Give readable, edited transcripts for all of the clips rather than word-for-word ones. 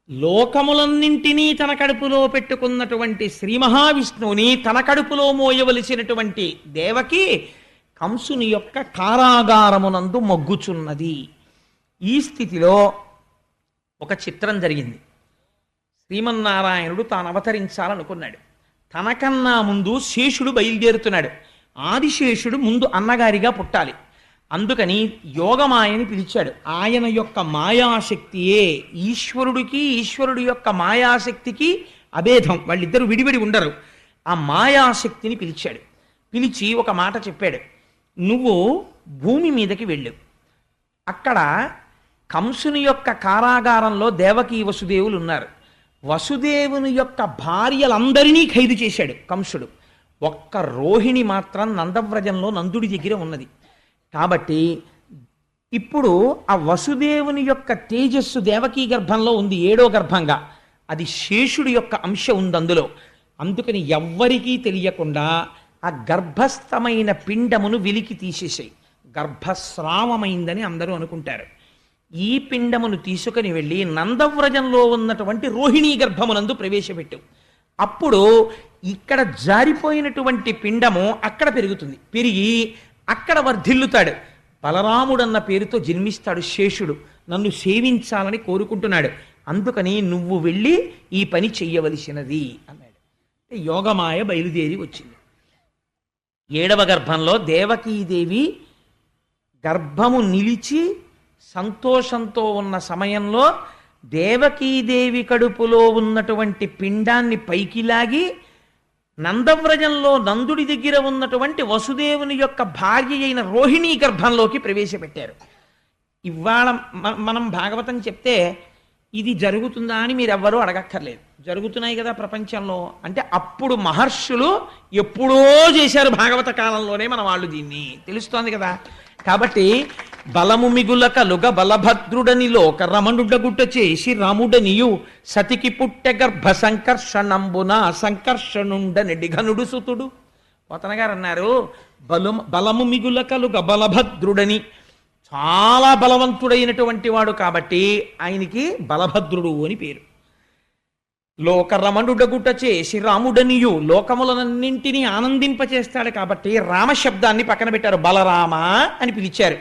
లోకములన్నింటినీ తన కడుపులో పెట్టుకున్నటువంటి శ్రీ మహావిష్ణువుని తన కడుపులో మోయవలసినటువంటి దేవకి కంసుని యొక్క కారాగారమునందు మొగ్గుచున్నది. ఈ స్థితిలో ఒక చిత్రం జరిగింది. శ్రీమన్నారాయణుడు తాను అవతరించాలనుకున్నాడు. తనకన్నా ముందు శేషుడు బయలుదేరుతున్నాడు. ఆదిశేషుడు ముందు అన్నగారిగా పుట్టాలి. అందుకని యోగమాయని పిలిచాడు. ఆయన యొక్క మాయాశక్తియే ఈశ్వరుడికి, ఈశ్వరుడి యొక్క మాయాశక్తికి అభేదం. వాళ్ళిద్దరూ విడివిడి ఉండరు. ఆ మాయాశక్తిని పిలిచాడు. పిలిచి ఒక మాట చెప్పాడు. నువ్వు భూమి మీదకి వెళ్ళు. అక్కడ కంసుని యొక్క కారాగారంలో దేవకీ వసుదేవులు ఉన్నారు. వసుదేవుని యొక్క భార్యలందరినీ ఖైదు చేశాడు కంసుడు. ఒక్క రోహిణి మాత్రం నందవ్రజంలో నందుడి దగ్గర ఉన్నది. కాబట్టి ఇప్పుడు ఆ వసుదేవుని యొక్క తేజస్సు దేవకీ గర్భంలో ఉంది, 7వ గర్భంగా. అది శేషుడి యొక్క అంశ ఉంది అందులో. అందుకని ఎవ్వరికీ తెలియకుండా ఆ గర్భస్థమైన పిండమును వెలికి తీసేసాయి. గర్భస్రావమైందని అందరూ అనుకుంటారు. ఈ పిండమును తీసుకుని వెళ్ళి నందవ్రజంలో ఉన్నటువంటి రోహిణీ గర్భమునందు ప్రవేశపెట్టు. అప్పుడు ఇక్కడ జారిపోయినటువంటి పిండము అక్కడ పెరుగుతుంది. పెరిగి అక్కడ వర్ధిల్లుతాడు. బలరాముడన్న పేరుతో జన్మిస్తాడు శేషుడు. నన్ను సేవించాలని కోరుకుంటున్నాడు. అందుకని నువ్వు వెళ్ళి ఈ పని చెయ్యవలసినది అన్నాడు. యోగమాయ బయలుదేరి వచ్చింది. 7వ గర్భంలో దేవకీదేవి గర్భము నిలిచి సంతోషంతో ఉన్న సమయంలో దేవకీదేవి కడుపులో ఉన్నటువంటి పిండాన్ని పైకి లాగి నందవ్రజంలో నందుడి దగ్గర ఉన్నటువంటి వసుదేవుని యొక్క భార్య అయిన రోహిణీ గర్భంలోకి ప్రవేశపెట్టారు. ఇవాళ మనం భాగవతం చెప్తే ఇది జరుగుతుందా అని మీరెవ్వరూ అడగక్కర్లేదు. జరుగుతున్నాయి కదా ప్రపంచంలో. అంటే అప్పుడు మహర్షులు ఎప్పుడో చేశారు, భాగవత కాలంలోనే మన వాళ్ళు దీన్ని తెలుస్తోంది కదా. కాబట్టి బలము మిగుల కలుగ బలభద్రుడని లోక రమణుడగుట చేసి రాముడనియు సతికి పుట్టె గర్భ సంకర్షణంబున సంకర్షణుండనెడిఘనుడు సుతుడు. పోతన గారు అన్నారు, బలము మిగుల కలుగ బలభద్రుడని, చాలా బలవంతుడైనటువంటి వాడు కాబట్టి ఆయనకి బలభద్రుడు అని పేరు. లోకరమణుడగుట చేసి రాముడనియు, లోకములన్నింటినీ ఆనందింపచేస్తాడు కాబట్టి రామశబ్దాన్ని పక్కన పెట్టారు, బలరామ అని పిలిచారు.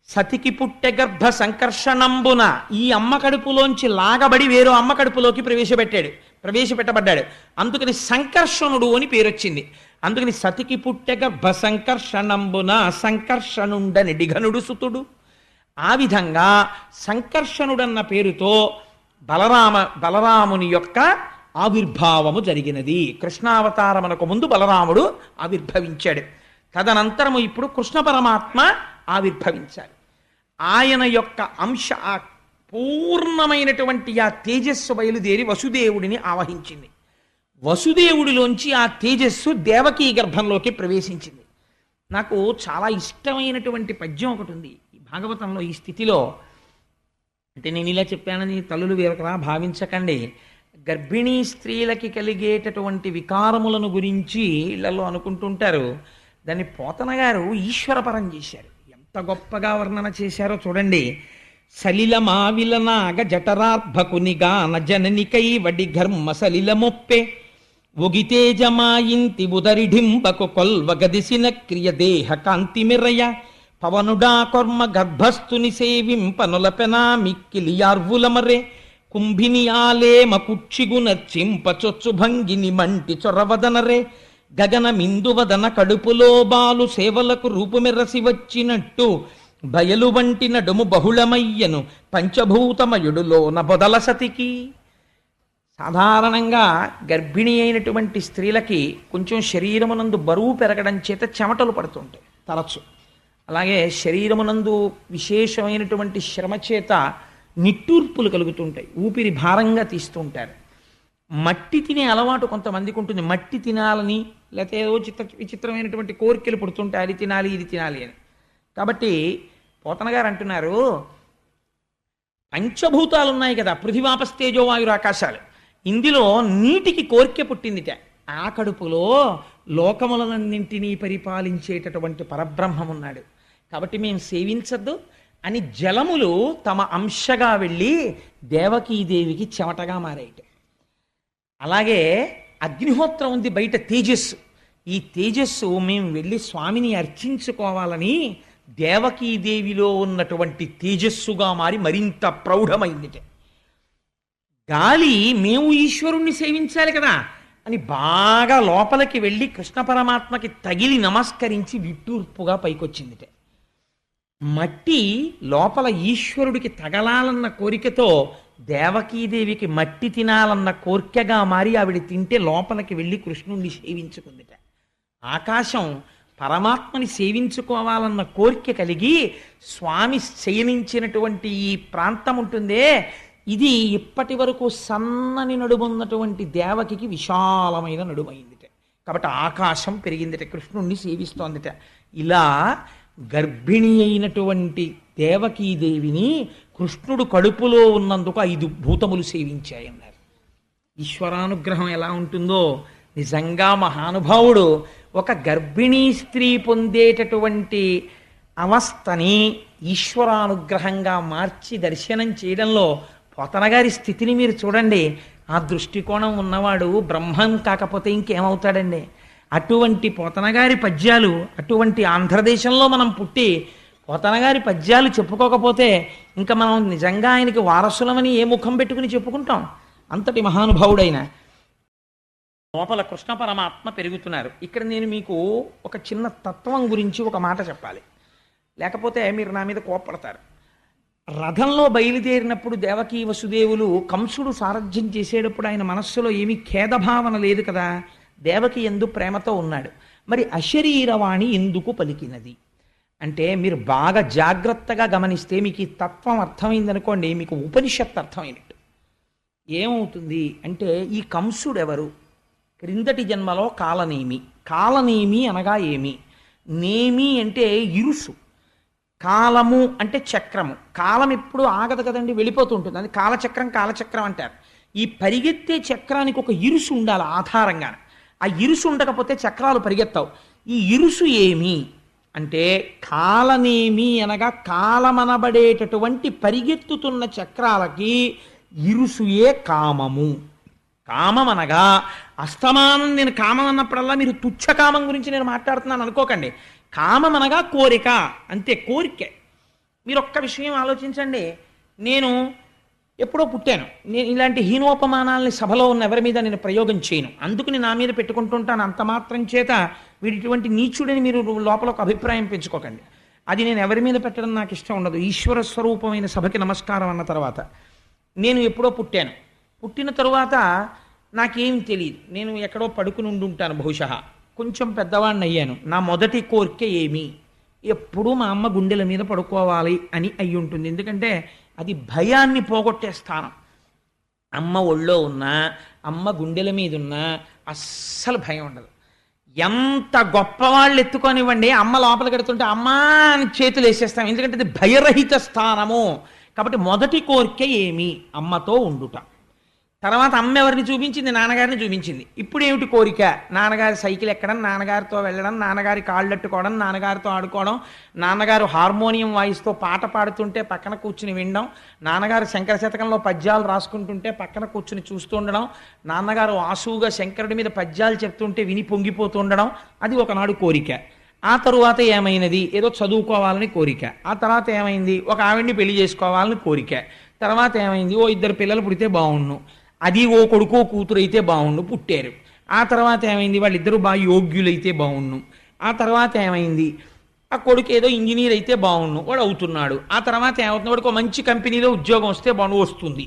సతికి పుట్టె గర్భ సంకర్షణంబున, ఈ అమ్మ కడుపులోంచి లాగబడి వేరో అమ్మ కడుపులోకి ప్రవేశపెట్టబడ్డాడు. అందుకని సంకర్షణుడు అని పేరు వచ్చింది. అందుకని సతికి పుట్టె గర్భ సంకర్షణంబున సంకర్షణుండనెడిఘనుడు సుతుడు. ఆ విధంగా సంకర్షణుడన్న పేరుతో బలరాముని యొక్క ఆవిర్భావము జరిగినది. కృష్ణావతారమునకు ముందు బలరాముడు ఆవిర్భవించాడు. తదనంతరము ఇప్పుడు కృష్ణ పరమాత్మ ఆవిర్భవించాడు. ఆయన యొక్క అంశ ఆ పూర్ణమైనటువంటి ఆ తేజస్సు బయలుదేరి వసుదేవుడిని ఆవహించింది. వసుదేవుడిలోంచి ఆ తేజస్సు దేవకీ గర్భంలోకి ప్రవేశించింది. నాకు చాలా ఇష్టమైనటువంటి పద్యం ఒకటి ఉంది ఈ భాగవతంలో. ఈ స్థితిలో అంటే నేను ఇలా చెప్పానని తల్లులు వేరొకలా భావించకండి. గర్భిణీ స్త్రీలకి కలిగేటటువంటి వికారములను గురించి ఇళ్లలో అనుకుంటుంటారు. దాన్ని పోతన గారు ఈశ్వరపరం చేశారు. ఎంత గొప్పగా వర్ణన చేశారో చూడండి. సలిల మావిలనాగ జఠరార్భకునిగాన జననికై వడి ఘర్మ సలిల మొప్పే ఒగితేజమాయింతి ఉదరిఢింబకు కొల్వగదిసిన క్రియ దేహ కాంతి మిరయ పవనుడా కొర్మ గర్భస్థుని సేవింపనులపెనా మిక్కిలియార్వులమరే కుంభిని ఆలేమ కుక్షిగున చింపచొచ్చు భంగిని మంటి చొరవదనరే గగన మిందువదన కడుపులో బాలు సేవలకు రూపుమెరసి వచ్చినట్టు బయలు వంటి నడుము బహుళమయ్యను పంచభూతమయుడులోన బొదల సతికి. సాధారణంగా గర్భిణి అయినటువంటి స్త్రీలకి కొంచెం శరీరమునందు బరువు పెరగడం చేత చెమటలు పడుతుంటాయి తరచు. అలాగే శరీరమునందు విశేషమైనటువంటి శ్రమ చేత నిట్టూర్పులు కలుగుతుంటాయి, ఊపిరి భారంగా తీస్తూ ఉంటారు. మట్టి తినే అలవాటు కొంతమందికి ఉంటుంది. మట్టి తినాలని లేకపోతే ఏదో విచిత్రమైనటువంటి కోరికలు పుడుతుంటాయి, అది తినాలి ఇది తినాలి అని. కాబట్టి పోతన గారు అంటున్నారు, పంచభూతాలు ఉన్నాయి కదా, పృథివాపస్తేజో వాయురు ఆకాశాలు. ఇందులో నీటికి కోరిక పుట్టిందిట. ఆ కడుపులో లోకములన్నింటినీ పరిపాలించేటటువంటి పరబ్రహ్మం ఉన్నాడు. కాబట్టి మేము సేవించద్దు, అని జలములు తమ అంశగా వెళ్ళి దేవకీదేవికి చెమటగా మారాయి. అలాగే అగ్నిహోత్రం ఉంది బయట తేజస్సు. ఈ తేజస్సు మేము వెళ్ళి స్వామిని అర్చించుకోవాలని దేవకీదేవిలో ఉన్నటువంటి తేజస్సుగా మారి మరింత ప్రౌఢమైంది. గాలి మేము ఈశ్వరుణ్ణి సేవించాలి కదా అని బాగా లోపలికి వెళ్ళి కృష్ణ పరమాత్మకి తగిలి నమస్కరించి విట్టూర్పుగా పైకొచ్చిందిట. మట్టి లోపల ఈశ్వరుడికి తగలాలన్న కోరికతో దేవకీదేవికి మట్టి తినాలన్న కోరికగా మారి ఆవిడ తింటే లోపలికి వెళ్ళి కృష్ణుణ్ణి సేవించుకుందిట. ఆకాశం పరమాత్మని సేవించుకోవాలన్న కోరిక కలిగి స్వామి శయనించినటువంటి ఈ ప్రాంతం ఉంటుందే, ఇది ఇప్పటి వరకు సన్నని నడుమున్నటువంటి దేవకికి విశాలమైన నడుమైందిట. కాబట్టి ఆకాశం పెరిగిందిట, కృష్ణుణ్ణి సేవిస్తోందిట. ఇలా గర్భిణి అయినటువంటి దేవకీదేవిని కృష్ణుడు కడుపులో ఉన్నందుకు 5 భూతములు సేవించాయన్నారు. ఈశ్వరానుగ్రహం ఎలా ఉంటుందో నిజంగా మహానుభావుడు ఒక గర్భిణీ స్త్రీ పొందేటటువంటి అవస్థని ఈశ్వరానుగ్రహంగా మార్చి దర్శనం చేయడంలో పోతనగారి స్థితిని మీరు చూడండి. ఆ దృష్టికోణం ఉన్నవాడు బ్రహ్మం కాకపోతే ఇంకేమవుతాడండి? అటువంటి పోతనగారి పద్యాలు, అటువంటి ఆంధ్రదేశంలో మనం పుట్టి పోతనగారి పద్యాలు చెప్పుకోకపోతే ఇంకా మనం నిజంగా ఆయనకి వారసులమని ఏ ముఖం పెట్టుకుని చెప్పుకుంటాం? అంతటి మహానుభావుడైన లోపల కృష్ణ పరమాత్మ పెరుగుతున్నారు. ఇక్కడ నేను మీకు ఒక చిన్న తత్వం గురించి ఒక మాట చెప్పాలి, లేకపోతే మీరు నా మీద కోపడతారు. రథంలో బయలుదేరినప్పుడు దేవకీ వసుదేవులు కంసుడు సారథ్యం చేసేటప్పుడు ఆయన మనస్సులో ఏమీ ఖేదభావన లేదు కదా, దేవకి ఎందు ప్రేమతో ఉన్నాడు. మరి అశరీరవాణి ఎందుకు పలికినది అంటే మీరు బాగా జాగ్రత్తగా గమనిస్తే మీకు ఈ తత్వం అర్థమైందనుకోండి, మీకు ఉపనిషత్తు అర్థమైనట్టు. ఏమవుతుంది అంటే ఈ కంసుడు ఎవరు? క్రిందటి జన్మలో కాలనేమి. కాలనేమి అనగా ఏమి? నేమి అంటే ఇరుసు, కాలము అంటే చక్రము. కాలం ఎప్పుడు ఆగదు కదండి, వెళ్ళిపోతూ ఉంటుంది. అది కాలచక్రం, కాలచక్రం అంటారు. ఈ పరిగెత్తే చక్రానికి ఒక ఇరుసు ఉండాలి ఆధారంగా. ఆ ఇరుసు ఉండకపోతే చక్రాలు పరిగెత్తావు. ఈ ఇరుసు ఏమి అంటే కాలనేమి అనగా కాలమనబడేటటువంటి పరిగెత్తుతున్న చక్రాలకి ఇరుసుయే కామము. కామం అనగా అస్తమానం నేను కామం అన్నప్పుడల్లా మీరు తుచ్చకామం గురించి నేను మాట్లాడుతున్నాను అనుకోకండి. కామం అనగా కోరిక, అంతే, కోరికే. మీరు ఒక్క విషయం ఆలోచించండి. నేను ఎప్పుడో పుట్టాను, నేను ఇలాంటి హీనోపమానాలని సభలో ఉన్న ఎవరి మీద నేను ప్రయోగం చేయను, అందుకని నా మీద పెట్టుకుంటుంటాను. అంత మాత్రం చేత వీడిటువంటి నీచుడని మీరు లోపల ఒక అభిప్రాయం పెంచుకోకండి. అది నేను ఎవరి మీద పెట్టడం నాకు ఇష్టం ఉండదు. ఈశ్వర స్వరూపమైన సభకి నమస్కారం అన్న తర్వాత నేను ఎప్పుడో పుట్టాను. పుట్టిన తరువాత నాకేం తెలియదు, నేను ఎక్కడో పడుకుని ఉండుంటాను బహుశా. కొంచెం పెద్దవాడిని అయ్యాను. నా మొదటి కోరిక ఏమి? ఎప్పుడూ మా అమ్మ గుండెల మీద పడుకోవాలి అని అయి ఉంటుంది. ఎందుకంటే అది భయాన్ని పోగొట్టే స్థానం. అమ్మ ఒళ్ళో ఉన్నా, అమ్మ గుండెల మీద ఉన్నా అస్సలు భయం ఉండదు. ఎంత గొప్పవాళ్ళు ఎత్తుకొనివ్వండి, అమ్మ లోపలికి పెడుతుంటే అమ్మా అని చేతులు వేసేస్తాం, ఎందుకంటే అది భయరహిత స్థానము. కాబట్టి మొదటి కోరిక ఏమి? అమ్మతో ఉండుట. తర్వాత అమ్మ ఎవరిని చూపించింది? నాన్నగారిని చూపించింది. ఇప్పుడు ఏమిటి కోరిక? నాన్నగారి సైకిల్ ఎక్కడం, నాన్నగారితో వెళ్ళడం, నాన్నగారి కాళ్ళెట్టుకోవడం, నాన్నగారితో ఆడుకోవడం, నాన్నగారు హార్మోనియం వాయిస్తూ పాట పాడుతుంటే పక్కన కూర్చుని వినడం, నాన్నగారు శంకర శతకంలో పద్యాలు రాసుకుంటుంటే పక్కన కూర్చుని చూస్తూ ఉండడం, నాన్నగారు ఆసువుగా శంకరుడి మీద పద్యాలు చెప్తుంటే విని పొంగిపోతూ ఉండడం. అది ఒకనాడు కోరిక. ఆ తరువాత ఏమైనది? ఏదో చదువుకోవాలని కోరిక. ఆ తర్వాత ఏమైంది? ఒక ఆవిడ్ని పెళ్లి చేసుకోవాలని కోరిక. తర్వాత ఏమైంది? ఓ 2 పిల్లలు పుడితే బాగుండు, అది ఓ కొడుకో కూతురు అయితే బాగుండు, పుట్టారు. ఆ తర్వాత ఏమైంది? వాళ్ళిద్దరూ బాగా యోగ్యులైతే బాగుండు. ఆ తర్వాత ఏమైంది? ఆ కొడుకు ఏదో ఇంజనీర్ అయితే బాగుండు, వాడు అవుతున్నాడు. ఆ తర్వాత ఏమవుతుంది? వాడికి ఒక మంచి కంపెనీలో ఉద్యోగం వస్తే బాగుండు, వస్తుంది.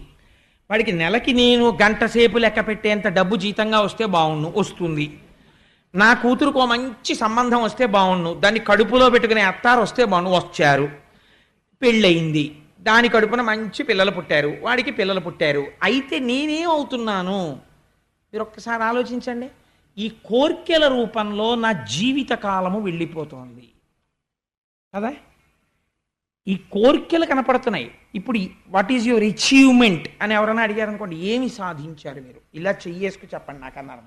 వాడికి నెలకి నేను గంట సేపు లెక్క పెట్టేంత డబ్బు జీతంగా వస్తే బాగుండు, వస్తుంది. నా కూతురుకు మంచి సంబంధం వస్తే బాగుండు, దాన్ని కడుపులో పెట్టుకునే అత్తారు వస్తే బాగుండు, వచ్చారు. పెళ్ళయింది, దాని కడుపున మంచి పిల్లలు పుట్టారు, వాడికి పిల్లలు పుట్టారు. అయితే నేనేం అవుతున్నాను? మీరు ఒక్కసారి ఆలోచించండి. ఈ కోర్కెల రూపంలో నా జీవిత కాలము వెళ్ళిపోతోంది కదా. ఈ కోర్కెలు కనపడుతున్నాయి. ఇప్పుడు వాట్ ఈజ్ యువర్ అచీవ్మెంట్ అని ఎవరైనా అడిగారు అనుకోండి, ఏమి సాధించారు మీరు? ఇలా చెయ్యేసుకు చెప్పండి నాకు అన్నారు.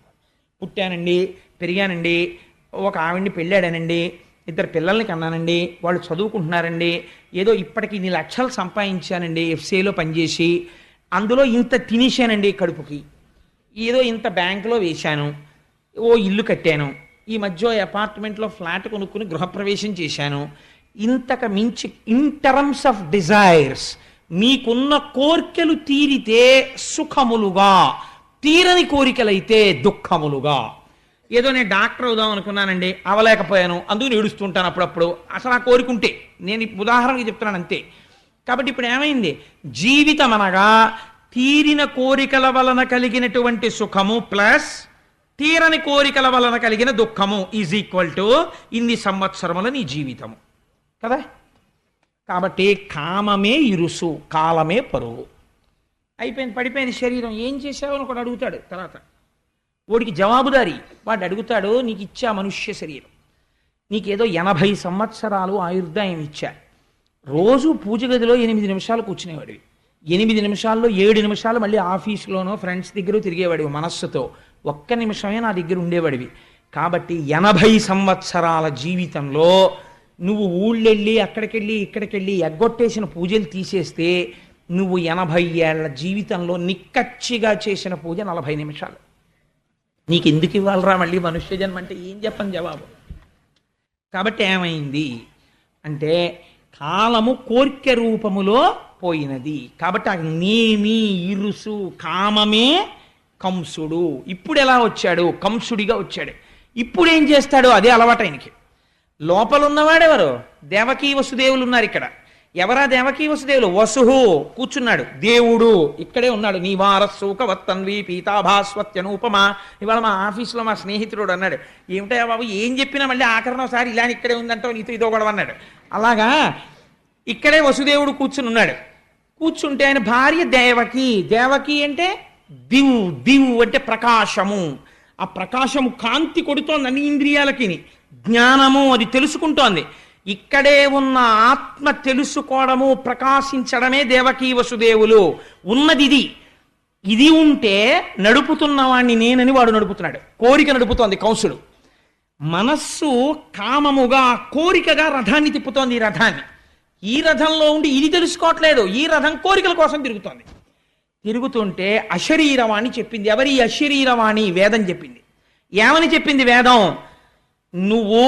పుట్టానండి, పెరిగానండి, ఒక ఆవిడ్ని పెళ్ళాడానండి, 2 పిల్లల్ని కన్నానండి, వాళ్ళు చదువుకుంటున్నారండి, ఏదో ఇప్పటికి ఇన్ని లక్షలు సంపాదించానండి ఎఫ్సీఐలో పనిచేసి, అందులో ఇంత తినేశానండి కడుపుకి, ఏదో ఇంత బ్యాంకులో వేశాను, ఓ ఇల్లు కట్టాను, ఈ మధ్య అపార్ట్మెంట్లో ఫ్లాట్ కొనుక్కుని గృహప్రవేశం చేశాను, ఇంతకు మించి ఇన్ టర్మ్స్ ఆఫ్ డిజైర్స్ మీకున్న కోరికలు తీరితే సుఖములుగా, తీరని కోరికలైతే దుఃఖములుగా. ఏదో నేను డాక్టర్ అవుదాం అనుకున్నానండి, అవలేకపోయాను, అందుకు ఏడుస్తుంటాను అప్పుడప్పుడు, అసలు ఆ కోరికుంటే, నేను ఉదాహరణకి చెప్తున్నాను అంతే. కాబట్టి ఇప్పుడు ఏమైంది, జీవితం అనగా తీరిన కోరికల వలన కలిగినటువంటి సుఖము ప్లస్ తీరని కోరికల వలన కలిగిన దుఃఖము ఈజ్ ఈక్వల్ టు ఇన్ని సంవత్సరముల నీ జీవితము కదా. కాబట్టి కామమే ఇరుసు, కాలమే పరువు. అయిపోయింది, పడిపోయిన శరీరం, ఏం చేశావు అని ఒకడు అడుగుతాడు. తర్వాత వాడికి జవాబుదారి, వాడు అడుగుతాడు, నీకు ఇచ్చా మనుష్య శరీరం, నీకేదో 80 సంవత్సరాలు ఆయుర్దాయం ఇచ్చా, రోజు పూజ గదిలో 8 నిమిషాలు కూర్చునేవాడివి, 8 నిమిషాల్లో 7 నిమిషాలు మళ్ళీ ఆఫీసులోనో ఫ్రెండ్స్ దగ్గర తిరిగేవాడివి మనస్సుతో, 1 నిమిషమే నా దగ్గర ఉండేవాడివి. కాబట్టి 80 సంవత్సరాల జీవితంలో నువ్వు ఊళ్ళెళ్ళి అక్కడికెళ్ళి ఇక్కడికెళ్ళి ఎగ్గొట్టేసిన పూజలు తీసేస్తే నువ్వు 80 ఏళ్ల జీవితంలో నిక్కచ్చిగా చేసిన పూజ 40 నిమిషాలు. నీకు ఎందుకు ఇవ్వాలరా మళ్ళీ మనుష్య జన్మ అంటే ఏం చెప్పని జవాబు. కాబట్టి ఏమైంది అంటే కాలము కోర్కె రూపములో పోయినది. కాబట్టి ఆ నేమి ఇరుసు కామమే కంసుడు. ఇప్పుడు ఎలా వచ్చాడు, కంసుడిగా వచ్చాడు. ఇప్పుడు ఏం చేస్తాడు, అదే అలవాటు ఆయనకి. లోపల ఉన్నవాడెవరు, దేవకీ వసుదేవులు ఉన్నారు ఇక్కడ. ఎవరా దేవకీ వసుదేవులు, వసుహు కూర్చున్నాడు, దేవుడు ఇక్కడే ఉన్నాడు, నీవారస్సూకవత్తన్వి పీతాభాస్వత్యనూపమా. ఇవాళ మా ఆఫీసులో మా స్నేహితుడు అన్నాడు, ఏమిటా బాబు ఏం చెప్పినా మళ్ళీ ఆఖరణ ఒకసారి ఇలా ఇక్కడే ఉందంటావు, నీతో ఇదో గొడవ అన్నాడు. అలాగా ఇక్కడే వసుదేవుడు కూర్చుని ఉన్నాడు. కూర్చుంటే ఆయన భార్య దేవకి. దేవకి అంటే దివ్, దివ్ అంటే ప్రకాశము. ఆ ప్రకాశము కాంతి కొడుతోంది అన్ని ఇంద్రియాలకి, జ్ఞానము అది తెలుసుకుంటోంది. ఇక్కడే ఉన్న ఆత్మ తెలుసుకోవడము ప్రకాశించడమే దేవకీ వసుదేవులు. ఉన్నది ఇది. ఇది ఉంటే నడుపుతున్నవాణ్ణి నేనని వాడు నడుపుతున్నాడు. కోరిక నడుపుతోంది కంసుడు. మనస్సు కామముగా కోరికగా రథాన్ని తిప్పుతోంది. ఈ రథాన్ని, ఈ రథంలో ఉండి ఇది తెలుసుకోవట్లేదు, ఈ రథం కోరికల కోసం తిరుగుతోంది. తిరుగుతుంటే అశరీరవాణి చెప్పింది. ఎవరి అశరీరవాణి? వేదం చెప్పింది. ఏమని చెప్పింది వేదం? నువ్వు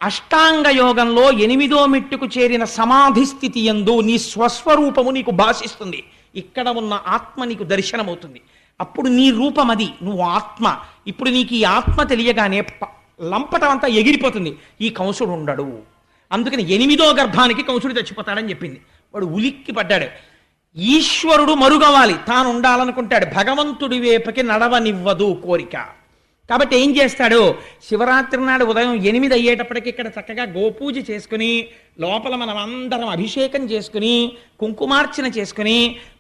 అష్టాంగ యోగంలో 8వ మెట్టుకు చేరిన సమాధి స్థితి యందు నీ స్వస్వరూపము నీకు భాషిస్తుంది. ఇక్కడ ఉన్న ఆత్మ నీకు దర్శనమవుతుంది. అప్పుడు నీ రూపం అది, నువ్వు ఆత్మ. ఇప్పుడు నీకు ఈ ఆత్మ తెలియగానే లంపటం అంతా ఎగిరిపోతుంది. ఈ కంసుడు ఉండడు. అందుకని 8వ గర్భానికి కంసుడు చచ్చిపోతాడని చెప్పింది. వాడు ఉలిక్కి పడ్డాడు. ఈశ్వరుడు మరుగవాలి, తాను ఉండాలనుకుంటాడు. భగవంతుడి వైపుకి నడవనివ్వదు కోరిక. కాబట్టి ఏం చేస్తాడు, శివరాత్రి నాడు ఉదయం 8 అయ్యేటప్పటికి ఇక్కడ చక్కగా గోపూజ చేసుకుని, లోపల మనం అందరం అభిషేకం చేసుకుని, కుంకుమార్చన చేసుకుని,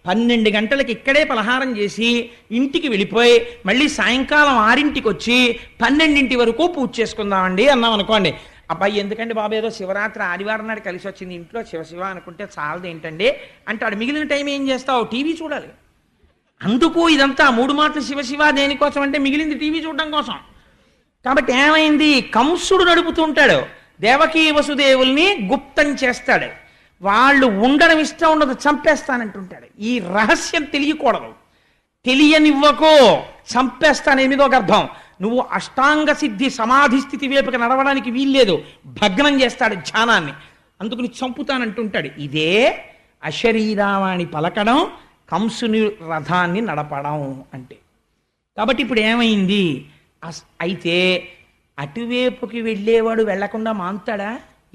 12 గంటలకి ఇక్కడే పలహారం చేసి ఇంటికి వెళ్ళిపోయి మళ్ళీ సాయంకాలం 6ంటికి వచ్చి 12 వరకు పూజ చేసుకుందామండి అన్నాం అనుకోండి. అబ్బాయి ఎందుకండి బాబు, ఏదో శివరాత్రి ఆదివారం నాడు కలిసి వచ్చింది, ఇంట్లో శివ అనుకుంటే చాలదు ఏంటండి అంటాడు. మిగిలిన టైం ఏం చేస్తావు, టీవీ చూడాలి. అందుకు ఇదంతా 3 మాటలు శివ దేనికోసం అంటే మిగిలింది టీవీ చూడడం కోసం. కాబట్టి ఏమైంది, కంసుడు నడుపుతుంటాడు. దేవకీ వసుదేవుల్ని గుప్తం చేస్తాడు. వాళ్ళు ఉండడం ఇష్టం ఉండదు, చంపేస్తానంటుంటాడు. ఈ రహస్యం తెలియకూడదు, తెలియనివ్వకో, చంపేస్తాను 8వ గర్భం. నువ్వు అష్టాంగ సిద్ధి సమాధి స్థితి వైపుకి నడవడానికి వీల్లేదు, భగ్నం చేస్తాడు ధ్యానాన్ని. అందుకని చంపుతానంటుంటాడు. ఇదే అశరీరావాణి పలకడం, కంసుని రథాన్ని నడపడం అంటే. కాబట్టి ఇప్పుడు ఏమైంది, అయితే అటువైపుకి వెళ్ళేవాడు వెళ్లకుండా మాంతాడా?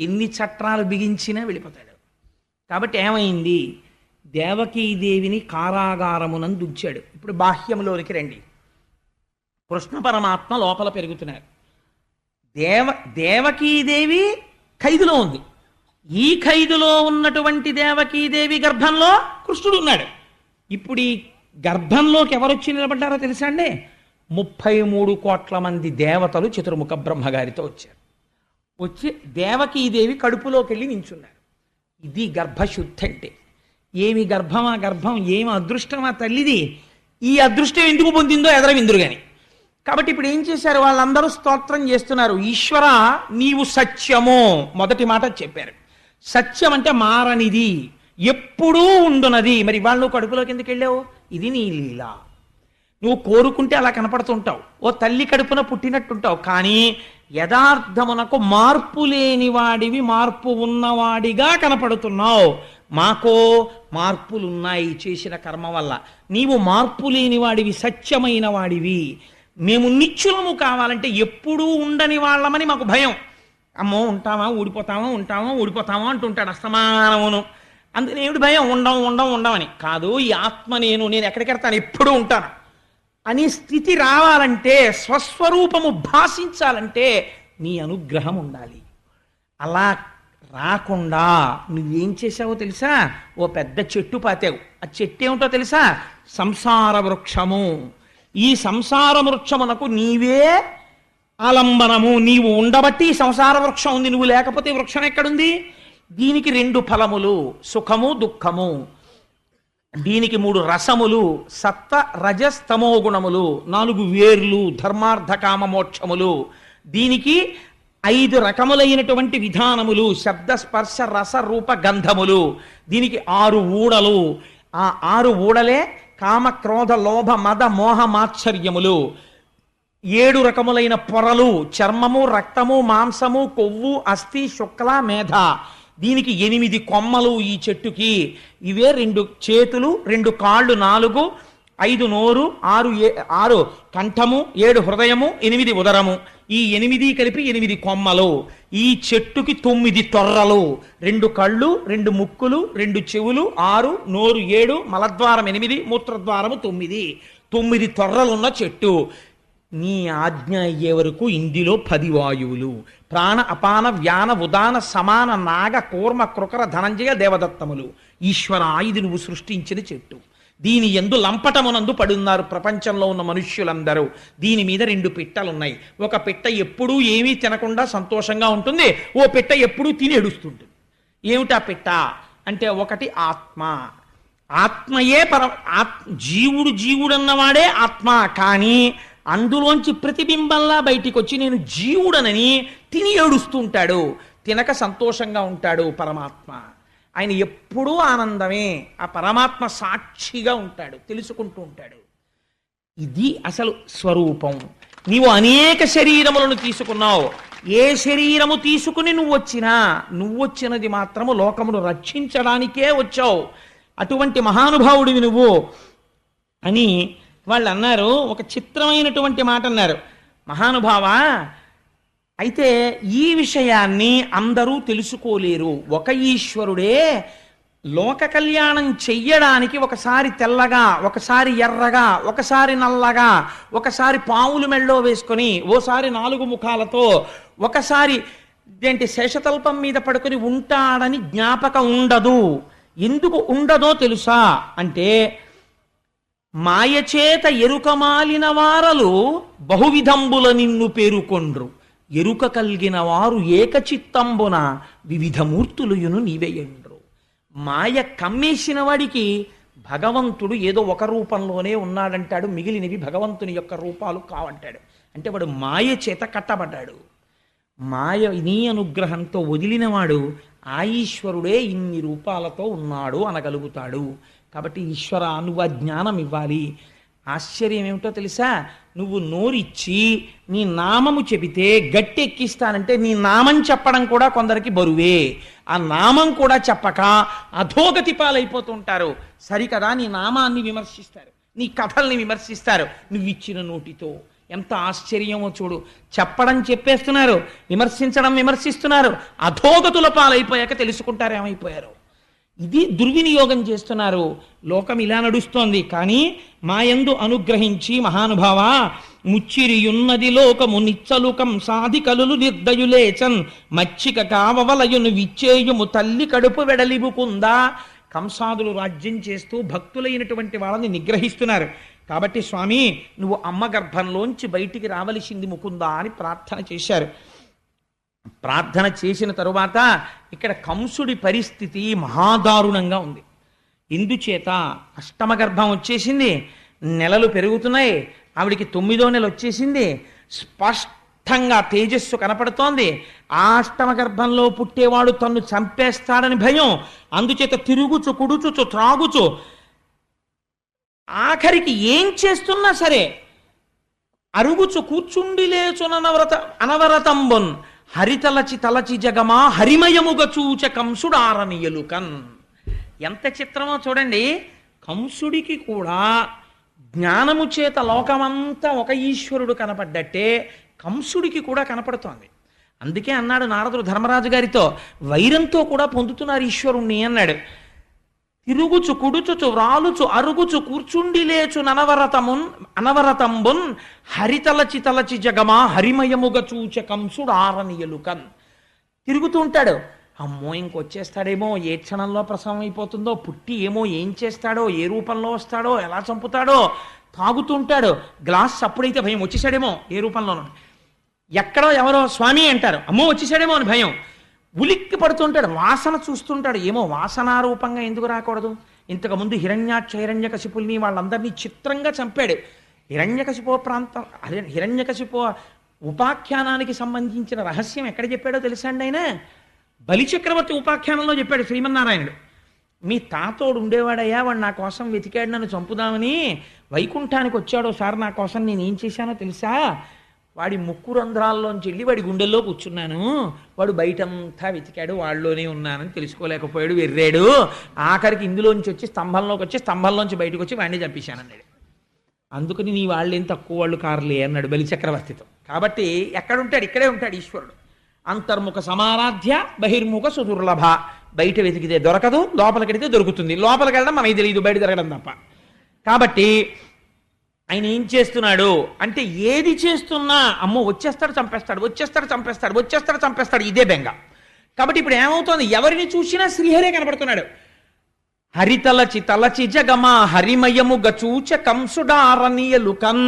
ఎన్ని చట్టాలు బిగించినా వెళ్ళిపోతాడు. కాబట్టి ఏమైంది, దేవకీదేవిని కారాగారమునందు ఉంచాడు. ఇప్పుడు బాహ్యంలోనికి రండి. కృష్ణ పరమాత్మ లోపల పెరుగుతున్నారు. దేవకీదేవి ఖైదులో ఉంది. ఈ ఖైదులో ఉన్నటువంటి దేవకీదేవి గర్భంలో కృష్ణుడు ఉన్నాడు. ఇప్పుడు ఈ గర్భంలోకి ఎవరొచ్చి నిలబడ్డారో తెలుసా అండి? 33 కోట్ల మంది దేవతలు చతుర్ముఖ బ్రహ్మగారితో వచ్చారు. వచ్చి దేవకీదేవి కడుపులోకి వెళ్ళి నించున్నారు. ఇది గర్భశుద్ధి అంటే. ఏమి గర్భమా గర్భం, ఏమి అదృష్టమా తల్లిది. ఈ అదృష్టం ఎందుకు పొందిందో ఎదరవిందురు గాని. కాబట్టి ఇప్పుడు ఏం చేశారు, వాళ్ళందరూ స్తోత్రం చేస్తున్నారు. ఈశ్వర నీవు సత్యము, మొదటి మాట చెప్పారు. సత్యం అంటే మారనిది, ఎప్పుడూ ఉండునది. మరి ఇవాళ నువ్వు కడుపులోకి ఎందుకు వెళ్ళావు? ఇది నీ లీల. నువ్వు కోరుకుంటే అలా కనపడుతుంటావు, ఓ తల్లి కడుపున పుట్టినట్టుంటావు. కానీ యథార్థమునకు మార్పు లేని వాడివి, మార్పు ఉన్నవాడిగా కనపడుతున్నావు. మాకో మార్పులున్నాయి చేసిన కర్మ వల్ల. నీవు మార్పు లేని వాడివి, సత్యమైన వాడివి. మేము నిత్యులము కావాలంటే ఎప్పుడూ ఉండని వాళ్ళమని మాకు భయం. అమ్మో ఉంటామా ఊడిపోతామా, ఉంటామా ఊడిపోతామా అంటుంటాడు అస్తమానమును. అందుకని ఏమిటి భయం? ఉండమని కాదు, ఈ ఆత్మ నేను ఎక్కడికెడతాను, ఎప్పుడూ ఉంటాను అనే స్థితి రావాలంటే, స్వస్వరూపము భాషించాలంటే నీ అనుగ్రహం ఉండాలి. అలా రాకుండా నువ్వేం చేసావో తెలుసా? ఓ పెద్ద చెట్టు పాతావు. ఆ చెట్టు ఏమిటో తెలుసా? సంసార వృక్షము. ఈ సంసార వృక్షమునకు నీవే ఆలంబనము. నీవు ఉండబట్టి సంసార వృక్షం ఉంది, నువ్వు లేకపోతే వృక్షం ఎక్కడుంది? దీనికి 2 ఫలములు, సుఖము దుఃఖము. దీనికి 3 రసములు, సత్వ రజస్తమో గుణములు. 4 వేర్లు, ధర్మార్థ కామ మోక్షములు. దీనికి 5 రకములైనటువంటి విధానములు, శబ్ద స్పర్శ రస రూప గంధములు. దీనికి 6 ఊడలు. ఆ 6 ఊడలే కామ క్రోధ లోభ మద మోహ మాత్సర్యములు. 7 రకములైన పొరలు, చర్మము రక్తము మాంసము కొవ్వు అస్థి శుక్ల మేధ. దీనికి 8 కొమ్మలు ఈ చెట్టుకి. ఇవే 2 చేతులు, 2 కాళ్ళు, 4, 5 నోరు, 6 కంఠము, 7 హృదయము, 8 ఉదరము. ఈ 8 కలిపి 8 కొమ్మలు. ఈ చెట్టుకి 9 తొర్రలు, 2 కళ్ళు, 2 ముక్కులు, 2 చెవులు, 6 నోరు, 7 మలద్వారం 8 మూత్రద్వారము 9. 9 తొర్రలున్న చెట్టు. నీ ఆజ్ఞ అయ్యే వరకు ఇందులో 10 వాయువులు, ప్రాణ అపాన వ్యాన ఉదాన సమాన నాగ కూర్మ కృకర ధనంజయ దేవదత్తములు. ఈశ్వర ఇది నువ్వు సృష్టించిన చెట్టు. దీని యందు లంపటమునందు పడున్నారు ప్రపంచంలో ఉన్న మనుష్యులందరూ. దీని మీద 2 పిట్టలున్నాయి. ఒక పిట్ట ఎప్పుడూ ఏమీ తినకుండా సంతోషంగా ఉంటుంది, ఓ పిట్ట ఎప్పుడూ తిని ఏడుస్తుంటుంది. ఏమిటా పిట్ట అంటే, ఒకటి ఆత్మ. ఆత్మయే జీవుడన్నవాడే ఆత్మ. కానీ అందులోంచి ప్రతిబింబంలా బయటికి వచ్చి నేను జీవుడనని తిని ఏడుస్తుంటాడు. తినక సంతోషంగా ఉంటాడు పరమాత్మ. ఆయన ఎప్పుడూ ఆనందమే. ఆ పరమాత్మ సాక్షిగా ఉంటాడు, తెలుసుకుంటూ ఉంటాడు. ఇది అసలు స్వరూపం. నీవు అనేక శరీరములను తీసుకున్నావు. ఏ శరీరము తీసుకుని నువ్వు వచ్చినది మాత్రము లోకమును రక్షించడానికే వచ్చావు. అటువంటి మహానుభావుడివి నువ్వు అని వాళ్ళు అన్నారు. ఒక చిత్రమైనటువంటి మాట అన్నారు. మహానుభావా, అయితే ఈ విషయాన్ని అందరూ తెలుసుకోలేరు. ఒక ఈశ్వరుడే లోక కళ్యాణం చెయ్యడానికి ఒకసారి తెల్లగా, ఒకసారి ఎర్రగా, ఒకసారి నల్లగా, ఒకసారి పావులు మెళ్ళో వేసుకొని, ఓసారి 4 ముఖాలతో, ఒకసారి శేషతల్పం మీద పడుకొని ఉంటాడని జ్ఞాపకం ఉండదు. ఎందుకు ఉండదో తెలుసా అంటే, మాయచేత ఎరుకమాలిన వారలు బహువిధంబుల నిన్ను పేరుకొండ్రు, ఎరుక కలిగిన వారు ఏకచిత్తంబున వివిధ మూర్తులుయును నీవేయండ్రు. మాయ కమ్మేసిన వాడికి భగవంతుడు ఏదో ఒక రూపంలోనే ఉన్నాడంటాడు, మిగిలినవి భగవంతుని యొక్క రూపాలు కావంటాడు. అంటే వాడు మాయ చేత కట్టబడ్డాడు. మాయ నీ అనుగ్రహంతో వదిలినవాడు ఆ ఈశ్వరుడే ఇన్ని రూపాలతో ఉన్నాడు అనగలుగుతాడు. కాబట్టి ఈశ్వర నువ్వు ఆ జ్ఞానం ఇవ్వాలి. ఆశ్చర్యం ఏమిటో తెలుసా? నువ్వు నోరిచ్చి నీ నామము చెబితే గట్టెక్కిస్తానంటే, నీ నామం చెప్పడం కూడా కొందరికి బరువే. ఆ నామం కూడా చెప్పక అధోగతి పాలైపోతుంటారు. సరికదా నీ నామాన్ని విమర్శిస్తారు, నీ కథల్ని విమర్శిస్తారు. నువ్వు ఇచ్చిన నోటితో ఎంత ఆశ్చర్యమో చూడు. చెప్పడం చెప్పేస్తున్నారు, విమర్శించడం విమర్శిస్తున్నారు. అధోగతుల పాలైపోయాక తెలుసుకుంటారు ఏమైపోయారు. ఇది దుర్వినియోగం చేస్తున్నారు. లోకం ఇలా నడుస్తోంది. కానీ మాయందు అనుగ్రహించి మహానుభావ, ముచ్చిరియున్నది లోకము నిచ్చలుకం సాధి కలులు నిర్దయులేచన్ మచ్చిక కావవలయును విచ్చేయుము తల్లి కడుపు వెడలిబుకుందా. కంసాదులు రాజ్యం చేస్తూ భక్తులైనటువంటి వాళ్ళని నిగ్రహిస్తున్నారు. కాబట్టి స్వామి నువ్వు అమ్మ గర్భంలోంచి బయటికి రావలసింది ముకుందా అని ప్రార్థన చేశారు. ప్రార్థన చేసిన తరువాత ఇక్కడ కంసుడి పరిస్థితి మహాదారుణంగా ఉంది. ఎందుచేత అష్టమ గర్భం వచ్చేసింది, నెలలు పెరుగుతున్నాయి, ఆవిడికి 9వ నెల వచ్చేసింది, స్పష్టంగా తేజస్సు కనపడుతోంది. అష్టమ గర్భంలో పుట్టేవాడు తన్ను చంపేస్తాడని భయం, అందుచేత తిరుగుచు కుడుచుచు త్రాగుచు ఆఖరికి ఏం చేస్తున్నా సరే అరుగుచు కూర్చుండి లేచుననవరత అనవరతంబున్ హరితలచి తలచి జగమా హరిమయముగ చూచ కంసుడారనియలుకన్. ఎంత చిత్రమో చూడండి. కంసుడికి కూడా జ్ఞానము చేత లోకమంతా ఒక ఈశ్వరుడు కనపడ్డట్టే కంసుడికి కూడా కనపడుతోంది. అందుకే అన్నాడు నారదుడు ధర్మరాజు గారితో, వైరంతో కూడా పొందుతున్నారు ఈశ్వరుణ్ణి అన్నాడు. తిరుగుచు కుడుచుచు వ్రాలుచు అరుగుచు కూర్చుండి లేచు అనవరతంబున్ హరితలచి తలచి జగమా హరిమయముగ చూచ కంసుడు ఆరనియలుకన్. తిరుగుతూ ఉంటాడు, అమ్మో ఇంకొచ్చేస్తాడేమో, ఏ క్షణంలో ప్రసవం అయిపోతుందో, పుట్టి ఏమో ఏం చేస్తాడో, ఏ రూపంలో వస్తాడో, ఎలా చంపుతాడో. తాగుతుంటాడు, గ్లాస్ అప్పుడైతే భయం, వచ్చేసాడేమో ఏ రూపంలోనూ. ఎక్కడో ఎవరో స్వామి అంటారు, అమ్మో వచ్చేసాడేమో అని భయం. ఉలిక్కి పడుతుంటాడు, వాసన చూస్తుంటాడు, ఏమో వాసనారూపంగా ఎందుకు రాకూడదు. ఇంతకుముందు హిరణ్యకశిపుల్ని వాళ్ళందరినీ చిత్రంగా చంపాడు. హిరణ్యకశిపు ఉపాఖ్యానానికి సంబంధించిన రహస్యం ఎక్కడ చెప్పాడో తెలుసా అండి ఆయన? బలిచక్రవర్తి ఉపాఖ్యానంలో చెప్పాడు శ్రీమన్నారాయణుడు. మీ తాతోడు ఉండేవాడయ్యా, వాడు నా కోసం వెతికాడు నన్ను చంపుదామని, వైకుంఠానికి వచ్చాడో సార్ నా కోసం, నేను ఏం చేశానో తెలుసా? వాడి ముక్కు రంధ్రాల్లోంచి వెళ్ళి వాడి గుండెల్లో కూర్చున్నాను, వాడు బయటంతా వెతికాడు, వాళ్ళలోనే ఉన్నానని తెలుసుకోలేకపోయాడు, వెర్రాడు, ఆఖరికి ఇందులోంచి వచ్చి స్తంభంలోంచి బయటకు వచ్చి వాడిని చంపేశానన్నాడు. అందుకని నీ వాళ్ళేం తక్కువ వాళ్ళు కారులే అన్నాడు బలిచక్రవర్తితో. కాబట్టి ఎక్కడుంటాడు? ఇక్కడే ఉంటాడు ఈశ్వరుడు. అంతర్ముఖ సమారాధ్య బహిర్ముఖ సుదుర్లభ. బయట వెతికితే దొరకదు, లోపలికెడితే దొరుకుతుంది. లోపలికి వెళ్ళడం మనకి తెలియదు, బయట తిరగడం తప్ప. కాబట్టి ఆయన ఏం చేస్తున్నాడు అంటే, ఏది చేస్తున్నా అమ్మో వచ్చేస్తాడు చంపేస్తాడు, ఇదే బెంగ. కాబట్టి ఇప్పుడు ఏమవుతోంది, ఎవరిని చూసినా శ్రీహరే కనపడుతున్నాడు. తలచి జగమా హరిమయముగ చూచ కంసుడారనియలుకన్.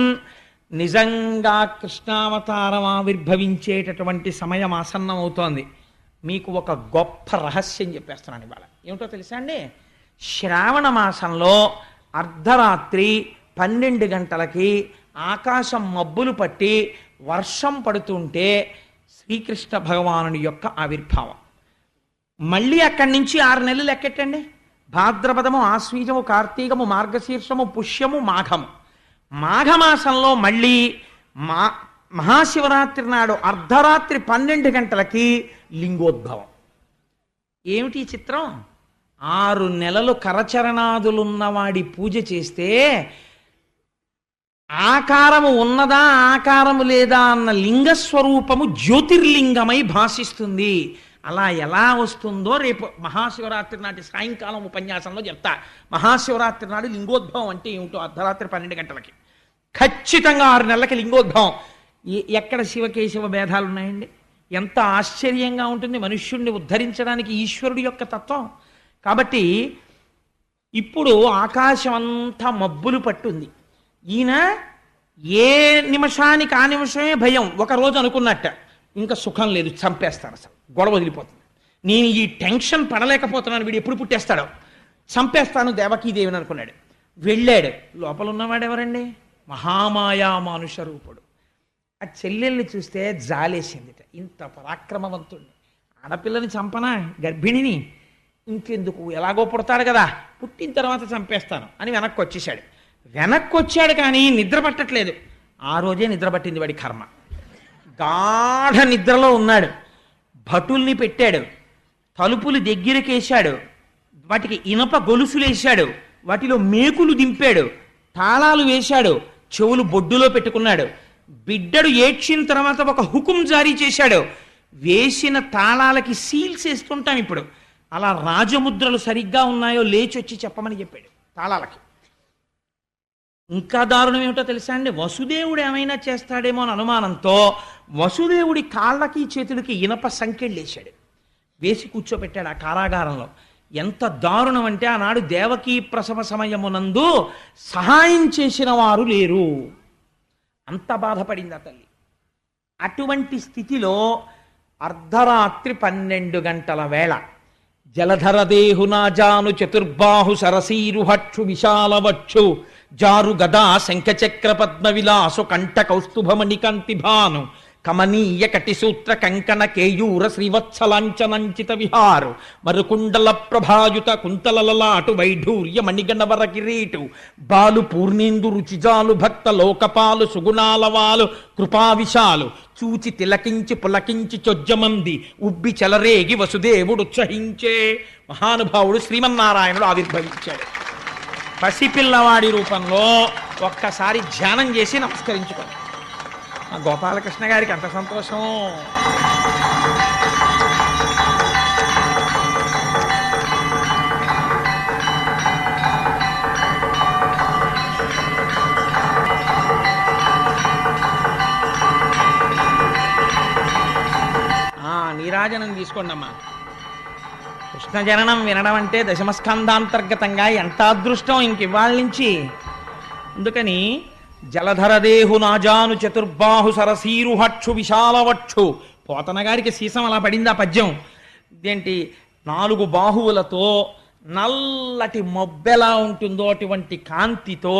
నిజంగా కృష్ణావతారం ఆవిర్భవించేటటువంటి సమయం ఆసన్నం అవుతోంది. మీకు ఒక గొప్ప రహస్యం చెప్పేస్తున్నాను ఇవాళ. ఏమిటో తెలుసా అండి? శ్రావణ మాసంలో అర్ధరాత్రి 12 గంటలకి ఆకాశం మబ్బులు పట్టి వర్షం పడుతుంటే శ్రీకృష్ణ భగవానుని యొక్క ఆవిర్భావం. మళ్ళీ అక్కడి నుంచి 6 నెలలు లెక్కెట్టండి. భాద్రపదము, ఆశ్వీజము, కార్తీకము, మార్గశీర్షము, పుష్యము, మాఘము. మాఘమాసంలో మళ్ళీ మహాశివరాత్రి నాడు అర్ధరాత్రి 12 గంటలకి లింగోద్భవం. ఏమిటి చిత్రం? 6 నెలలు కరచరణాదులున్నవాడి పూజ చేస్తే ఆకారము ఉన్నదా ఆకారము లేదా అన్న లింగస్వరూపము జ్యోతిర్లింగమై భాషిస్తుంది. అలా ఎలా వస్తుందో రేపు మహాశివరాత్రి నాటి సాయంకాలం ఉపన్యాసంలో చెప్తా. మహాశివరాత్రి నాడు లింగోద్భవం అంటే ఏమిటో అర్ధరాత్రి 12 గంటలకి ఖచ్చితంగా 6 నెలలకి లింగోద్భవం. ఎక్కడ శివకేశవ భేదాలు ఉన్నాయండి? ఎంత ఆశ్చర్యంగా ఉంటుంది మనుష్యుణ్ణి ఉద్ధరించడానికి ఈశ్వరుడి యొక్క తత్వం. కాబట్టి ఇప్పుడు ఆకాశం అంతా మబ్బులు పట్టుంది. ఈయన ఏ నిమిషానికి ఆ నిమిషమే భయం. ఒకరోజు అనుకున్నట్ట, ఇంకా సుఖం లేదు, చంపేస్తాను, అసలు గొడవ వదిలిపోతుంది, నేను ఈ టెన్షన్ పడలేకపోతున్నాను, వీడు ఎప్పుడు పుట్టేస్తాడో, చంపేస్తాను దేవకీదేవిని అనుకున్నాడు. వెళ్ళాడు. లోపల ఉన్నవాడు ఎవరండి? మహామాయా మానుష రూపుడు. ఆ చెల్లెల్ని చూస్తే జాలేసిందిట. ఇంత పరాక్రమవంతుడిని, ఆడపిల్లని చంపనా, గర్భిణిని, ఇంకెందుకు, ఎలాగో పుడతాడు కదా, పుట్టిన తర్వాత చంపేస్తాను అని వెనక్కి వచ్చేసాడు. వెనక్కి వచ్చాడు కానీ నిద్ర పట్టట్లేదు. ఆ రోజే నిద్ర పట్టింది వాడి కర్మ. గాఢ నిద్రలో ఉన్నాడు. భటుల్ని పెట్టాడు, తలుపులు దగ్గరకేశాడు, వాటికి ఇనప గొలుసులేశాడు, వాటిలో మేకులు దింపాడు, తాళాలు వేశాడు, చెవులు బొడ్డులో పెట్టుకున్నాడు. బిడ్డడు ఏడ్చిన తర్వాత ఒక హుకుం జారీ చేశాడు. వేసిన తాళాలకి సీల్స్ వేస్తుంటాం ఇప్పుడు, అలా రాజముద్రలు సరిగ్గా ఉన్నాయో లేచి వచ్చి చెప్పమని చెప్పాడు తాళాలకి. ఇంకా దారుణం ఏమిటో తెలుసా అండి? వసుదేవుడు ఏమైనా చేస్తాడేమో అని అనుమానంతో వసుదేవుడి కాళ్ళకి చేతులకి ఇనప సంకెళ్ళు వేశాడు, వేసి కూర్చోబెట్టాడు ఆ కారాగారంలో. ఎంత దారుణం అంటే, ఆనాడు దేవకీ ప్రసవ సమయమునందు సహాయం చేసిన వారు లేరు, అంత బాధపడింది ఆ తల్లి. అటువంటి స్థితిలో అర్ధరాత్రి 12 గంటల వేళ జలధరదేహునాజాను చతుర్బాహు సరసీరుహక్షు విశాలవక్షు జారు గదా శంఖచక్ర పద్మ విలాసు కంఠ కౌస్తుభమణి కంతిభాను కమనీయ కటిసూత్ర కంకణ కేయూర శ్రీవత్సలాంచనంచిత విహారు మరుకుండల ప్రభాయుత కుంతలలలాటు వైఢూర్య మణిగణవర కిరీటు బాలు పూర్ణేందు రుచిజాలు భక్త లోకపాలు సుగుణాలవాలు కృపావిశాలు చూచి తిలకించి పులకించి చొజ్జమంది ఉబ్బి చెలరేగి వసుదేవుడుత్సహించే. మహానుభావుడు శ్రీమన్నారాయణుడు ఆవిర్భవించాడు. పసిపిల్లవాడి రూపంలో ఒక్కసారి ధ్యానం చేసి నమస్కరించుకోండి. గోపాలకృష్ణ గారికి అంత సంతోషం. నీరాజనం తీసుకోండి అమ్మా. కృష్ణ జననం వినడం అంటే దశమస్కంధాంతర్గతంగా ఎంత అదృష్టం ఇంక ఇవాళ నుంచి. అందుకని జలధరదేహు నాజాను చతుర్బాహు సరసీరుహక్షు విశాలవక్షు. పోతన గారికి సీసం అలా పడింది ఆ పద్యం. ఇదేంటి 4 బాహువులతో నల్లటి మొబ్బెలా ఉంటుందో అటువంటి కాంతితో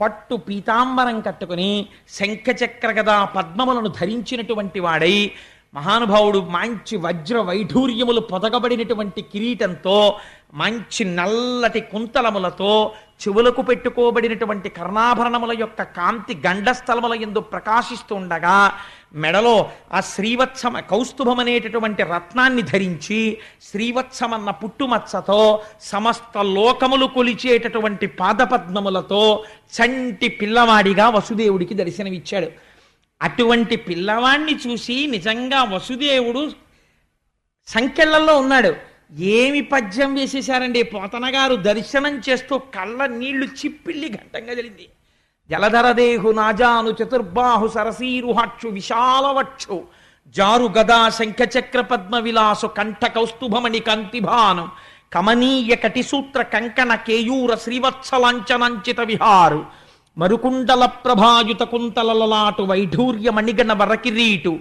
పట్టు పీతాంబరం కట్టుకుని శంఖచక్ర గదా పద్మములను ధరించినటువంటి వాడై మహానుభావుడు మంచి వజ్ర వైఢూర్యములు పొదగబడినటువంటి కిరీటంతో మంచి నల్లటి కుంతలములతో చెవులకు పెట్టుకోబడినటువంటి కర్ణాభరణముల యొక్క కాంతి గండస్థలముల యందు ప్రకాశిస్తూ ఉండగా మెడలో ఆ శ్రీవత్సమ కౌస్తుభం అనేటటువంటి రత్నాన్ని ధరించి శ్రీవత్సమన్న పుట్టుమచ్చతో సమస్త లోకములు కొలిచేటటువంటి పాదపద్మములతో చంటి పిల్లవాడిగా వసుదేవుడికి దర్శనమిచ్చాడు. అటువంటి పిల్లవాణ్ణి చూసి నిజంగా వసుదేవుడు సంకెళ్లలో ఉన్నాడు. ఏమి పద్యం వేసేశారండి. పోతన గారు దర్శనం చేస్తూ కళ్ళ నీళ్లు చిప్పిళ్ళి ఘంటంగా జరిగింది. జలధరదేహు నాజాను చతుర్బాహు సరసీరుహక్షు విశాలవక్షు జారు గదా శంఖచక్ర పద్మ విలాసు కంఠ కౌస్తుభమణి కంతిభాను కమనీయ కటిసూత్ర కంకణ కేయూర శ్రీవత్సలాంచనంచిత విహారు మరుకుండల ప్రభాయుత కుంతలలలాటు వైఢూర్య మణిగణ వరకిరీటు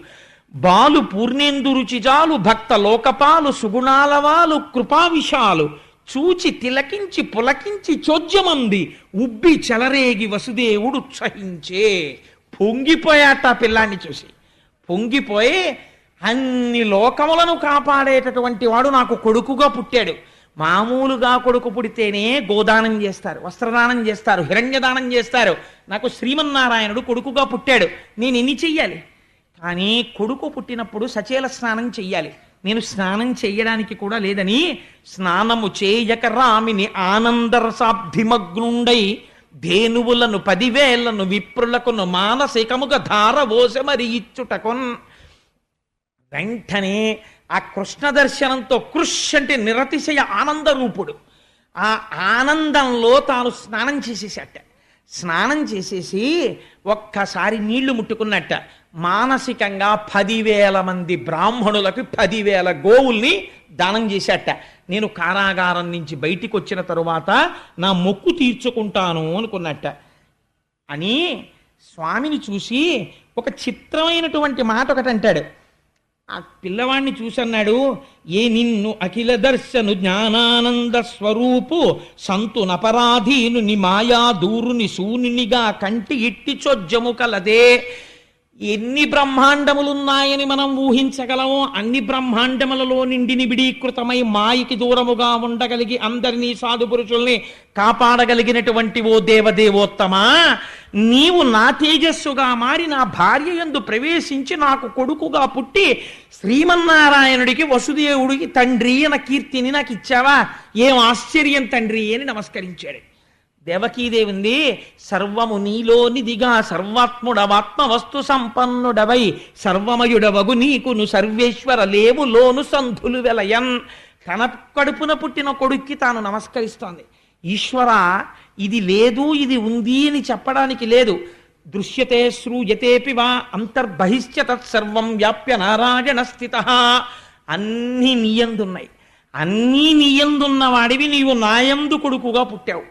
బాలు పూర్ణేందు రుచిజాలు భక్త లోకపాలు సుగుణాలవాలు కృపావిశాలు చూచి తిలకించి పులకించి చోద్యమంది ఉబ్బి చెలరేగి వసుదేవుడు ఉత్సహించే. పొంగిపోయాట పిల్లాన్ని చూసి. పొంగిపోయి అన్ని లోకములను కాపాడేటటువంటి వాడు నాకు కొడుకుగా పుట్టాడు. మామూలుగా కొడుకు పుడితేనే గోదానం చేస్తారు, వస్త్రదానం చేస్తారు, హిరణ్యదానం చేస్తారు. నాకు శ్రీమన్నారాయణుడు కొడుకుగా పుట్టాడు. నేను ఎన్ని చెయ్యాలి? కానీ కొడుకు పుట్టినప్పుడు సచేల స్నానం చెయ్యాలి. నేను స్నానం చెయ్యడానికి కూడా లేదని స్నానము చేయక రామిని ఆనందరసాబ్ధిమగ్నుండై ధేనువులను 10,000 విప్రులకును మానసికముగా ధారవోసమరి ఇచ్చుటకొన్. వెంటనే ఆ కృష్ణ దర్శనంతో కృష్ అంటే నిరతిశయ ఆనంద రూపుడు. ఆ ఆనందంలో తాను స్నానం చేసేసట. స్నానం చేసేసి ఒక్కసారి నీళ్లు ముట్టుకున్నట్ట. మానసికంగా 10,000 మంది బ్రాహ్మణులకు 10,000 గోవుల్ని దానం చేశాట. నేను కారాగారం నుంచి బయటికి వచ్చిన తరువాత నా మొక్కు తీర్చుకుంటాను అనుకున్నట్ట. అని స్వామిని చూసి ఒక చిత్రమైనటువంటి మాట ఒకటి అంటాడు. ఆ పిల్లవాణ్ణి చూసన్నాడు, ఏ నిన్ను అఖిల దర్శను జ్ఞానానంద స్వరూపు సంతు నపరాధీను ని మాయా దూరుని శూనినిగా కంటి ఇట్టి చొజ్జము కలదే. ఎన్ని బ్రహ్మాండములున్నాయని మనం ఊహించగలమో అన్ని బ్రహ్మాండములలో నిండి నిబిడీకృతమై మాయకి దూరముగా ఉండగలిగి అందరినీ సాధు పురుషుల్ని కాపాడగలిగినటువంటి ఓ దేవదేవోత్తమా, నీవు నా తేజస్సుగా మారి నా భార్య యందు ప్రవేశించి నాకు కొడుకుగా పుట్టి శ్రీమన్నారాయణుడికి వసుదేవుడికి తండ్రి అన్న కీర్తిని నాకు ఇచ్చావా? ఏం ఆశ్చర్యం తండ్రి అని నమస్కరించాడు. దేవకీదేవింది, సర్వము నీలోనిదిగా సర్వాత్ముడవాత్మ వస్తు సంపన్నుడవై సర్వమయుడవగు నీకును సర్వేశ్వర లేవులోను సంధులు వెలయన్. తన కడుపున పుట్టిన కొడుక్కి తాను నమస్కరిస్తోంది. ఈశ్వర, ఇది లేదు ఇది ఉంది అని చెప్పడానికి లేదు. దృశ్యతే శ్రూయతేపి వా అంతర్బహిశ్చ తత్సర్వం వ్యాప్య నారాయణ స్థిత. అన్నీ నీయందున్నాయి. అన్నీ నీయందున్న వాడివి నీవు నాయందు కొడుకుగా పుట్టావు.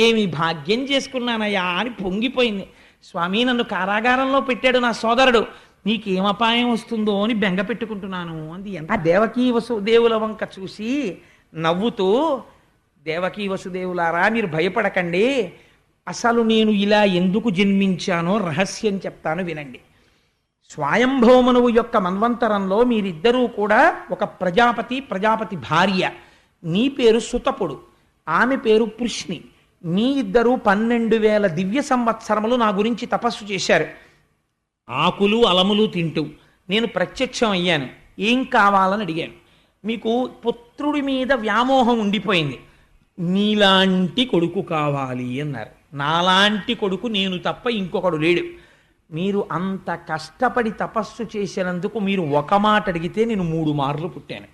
ఏమి భాగ్యం చేసుకున్నానయ్యా అని పొంగిపోయింది. స్వామి, నన్ను కారాగారంలో పెట్టాడు నా సోదరుడు, నీకేమపాయం వస్తుందో అని బెంగ పెట్టుకుంటున్నాను అంది. ఎంత దేవకీ వసుదేవుల వంక చూసి నవ్వుతూ, దేవకీ వసుదేవులారా మీరు భయపడకండి, అసలు నేను ఇలా ఎందుకు జన్మించానో రహస్యం చెప్తాను వినండి. స్వయంభవమనువు యొక్క మన్వంతరంలో మీరిద్దరూ కూడా ఒక ప్రజాపతి భార్య. నీ పేరు సుతపుడు, ఆమె పేరు పృష్ణి. మీ ఇద్దరూ 12,000 దివ్య సంవత్సరములు నా గురించి తపస్సు చేశారు, ఆకులు అలములు తింటూ. నేను ప్రత్యక్షం అయ్యాను, ఏం కావాలని అడిగాను. మీకు పుత్రుడి మీద వ్యామోహం ఉండిపోయింది, నీలాంటి కొడుకు కావాలి అన్నారు. నాలాంటి కొడుకు నేను తప్ప ఇంకొకడు లేడు. మీరు అంత కష్టపడి తపస్సు చేసినందుకు మీరు ఒక మాట అడిగితే నేను 3 మార్లు పుట్టాను.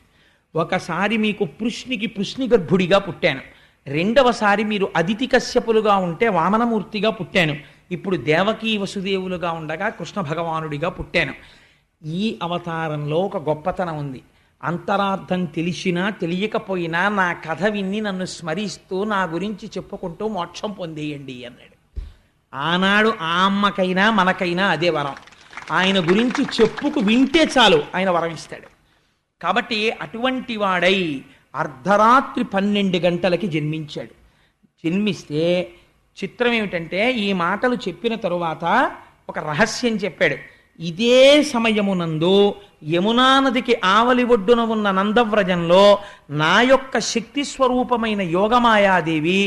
ఒకసారి మీకు పృష్ణి గర్భుడిగా పుట్టాను, రెండవసారి మీరు అదితి కశ్యపులుగా ఉంటే వామనమూర్తిగా పుట్టాను, ఇప్పుడు దేవకీ వసుదేవులుగా ఉండగా కృష్ణ భగవానుడిగా పుట్టాను. ఈ అవతారంలో ఒక గొప్పతనం ఉంది. అంతరార్థం తెలిసినా తెలియకపోయినా నా కథ విన్ని నన్ను స్మరిస్తూ నా గురించి చెప్పుకుంటూ మోక్షం పొందేయండి అన్నాడు. ఆనాడు ఆ అమ్మకైనా మనకైనా అదే వరం. ఆయన గురించి చెప్పుకు వింటే చాలు ఆయన వరం ఇస్తాడు. కాబట్టి అటువంటి వాడై అర్ధరాత్రి 12 గంటలకి జన్మించాడు. జన్మిస్తే చిత్రం ఏమిటంటే, ఈ మాటలు చెప్పిన తరువాత ఒక రహస్యం చెప్పాడు. ఇదే సమయమునందు యమునా నదికి ఆవలి ఒడ్డున ఉన్న నందవ్రజంలో నా యొక్క శక్తి స్వరూపమైన యోగమాయాదేవి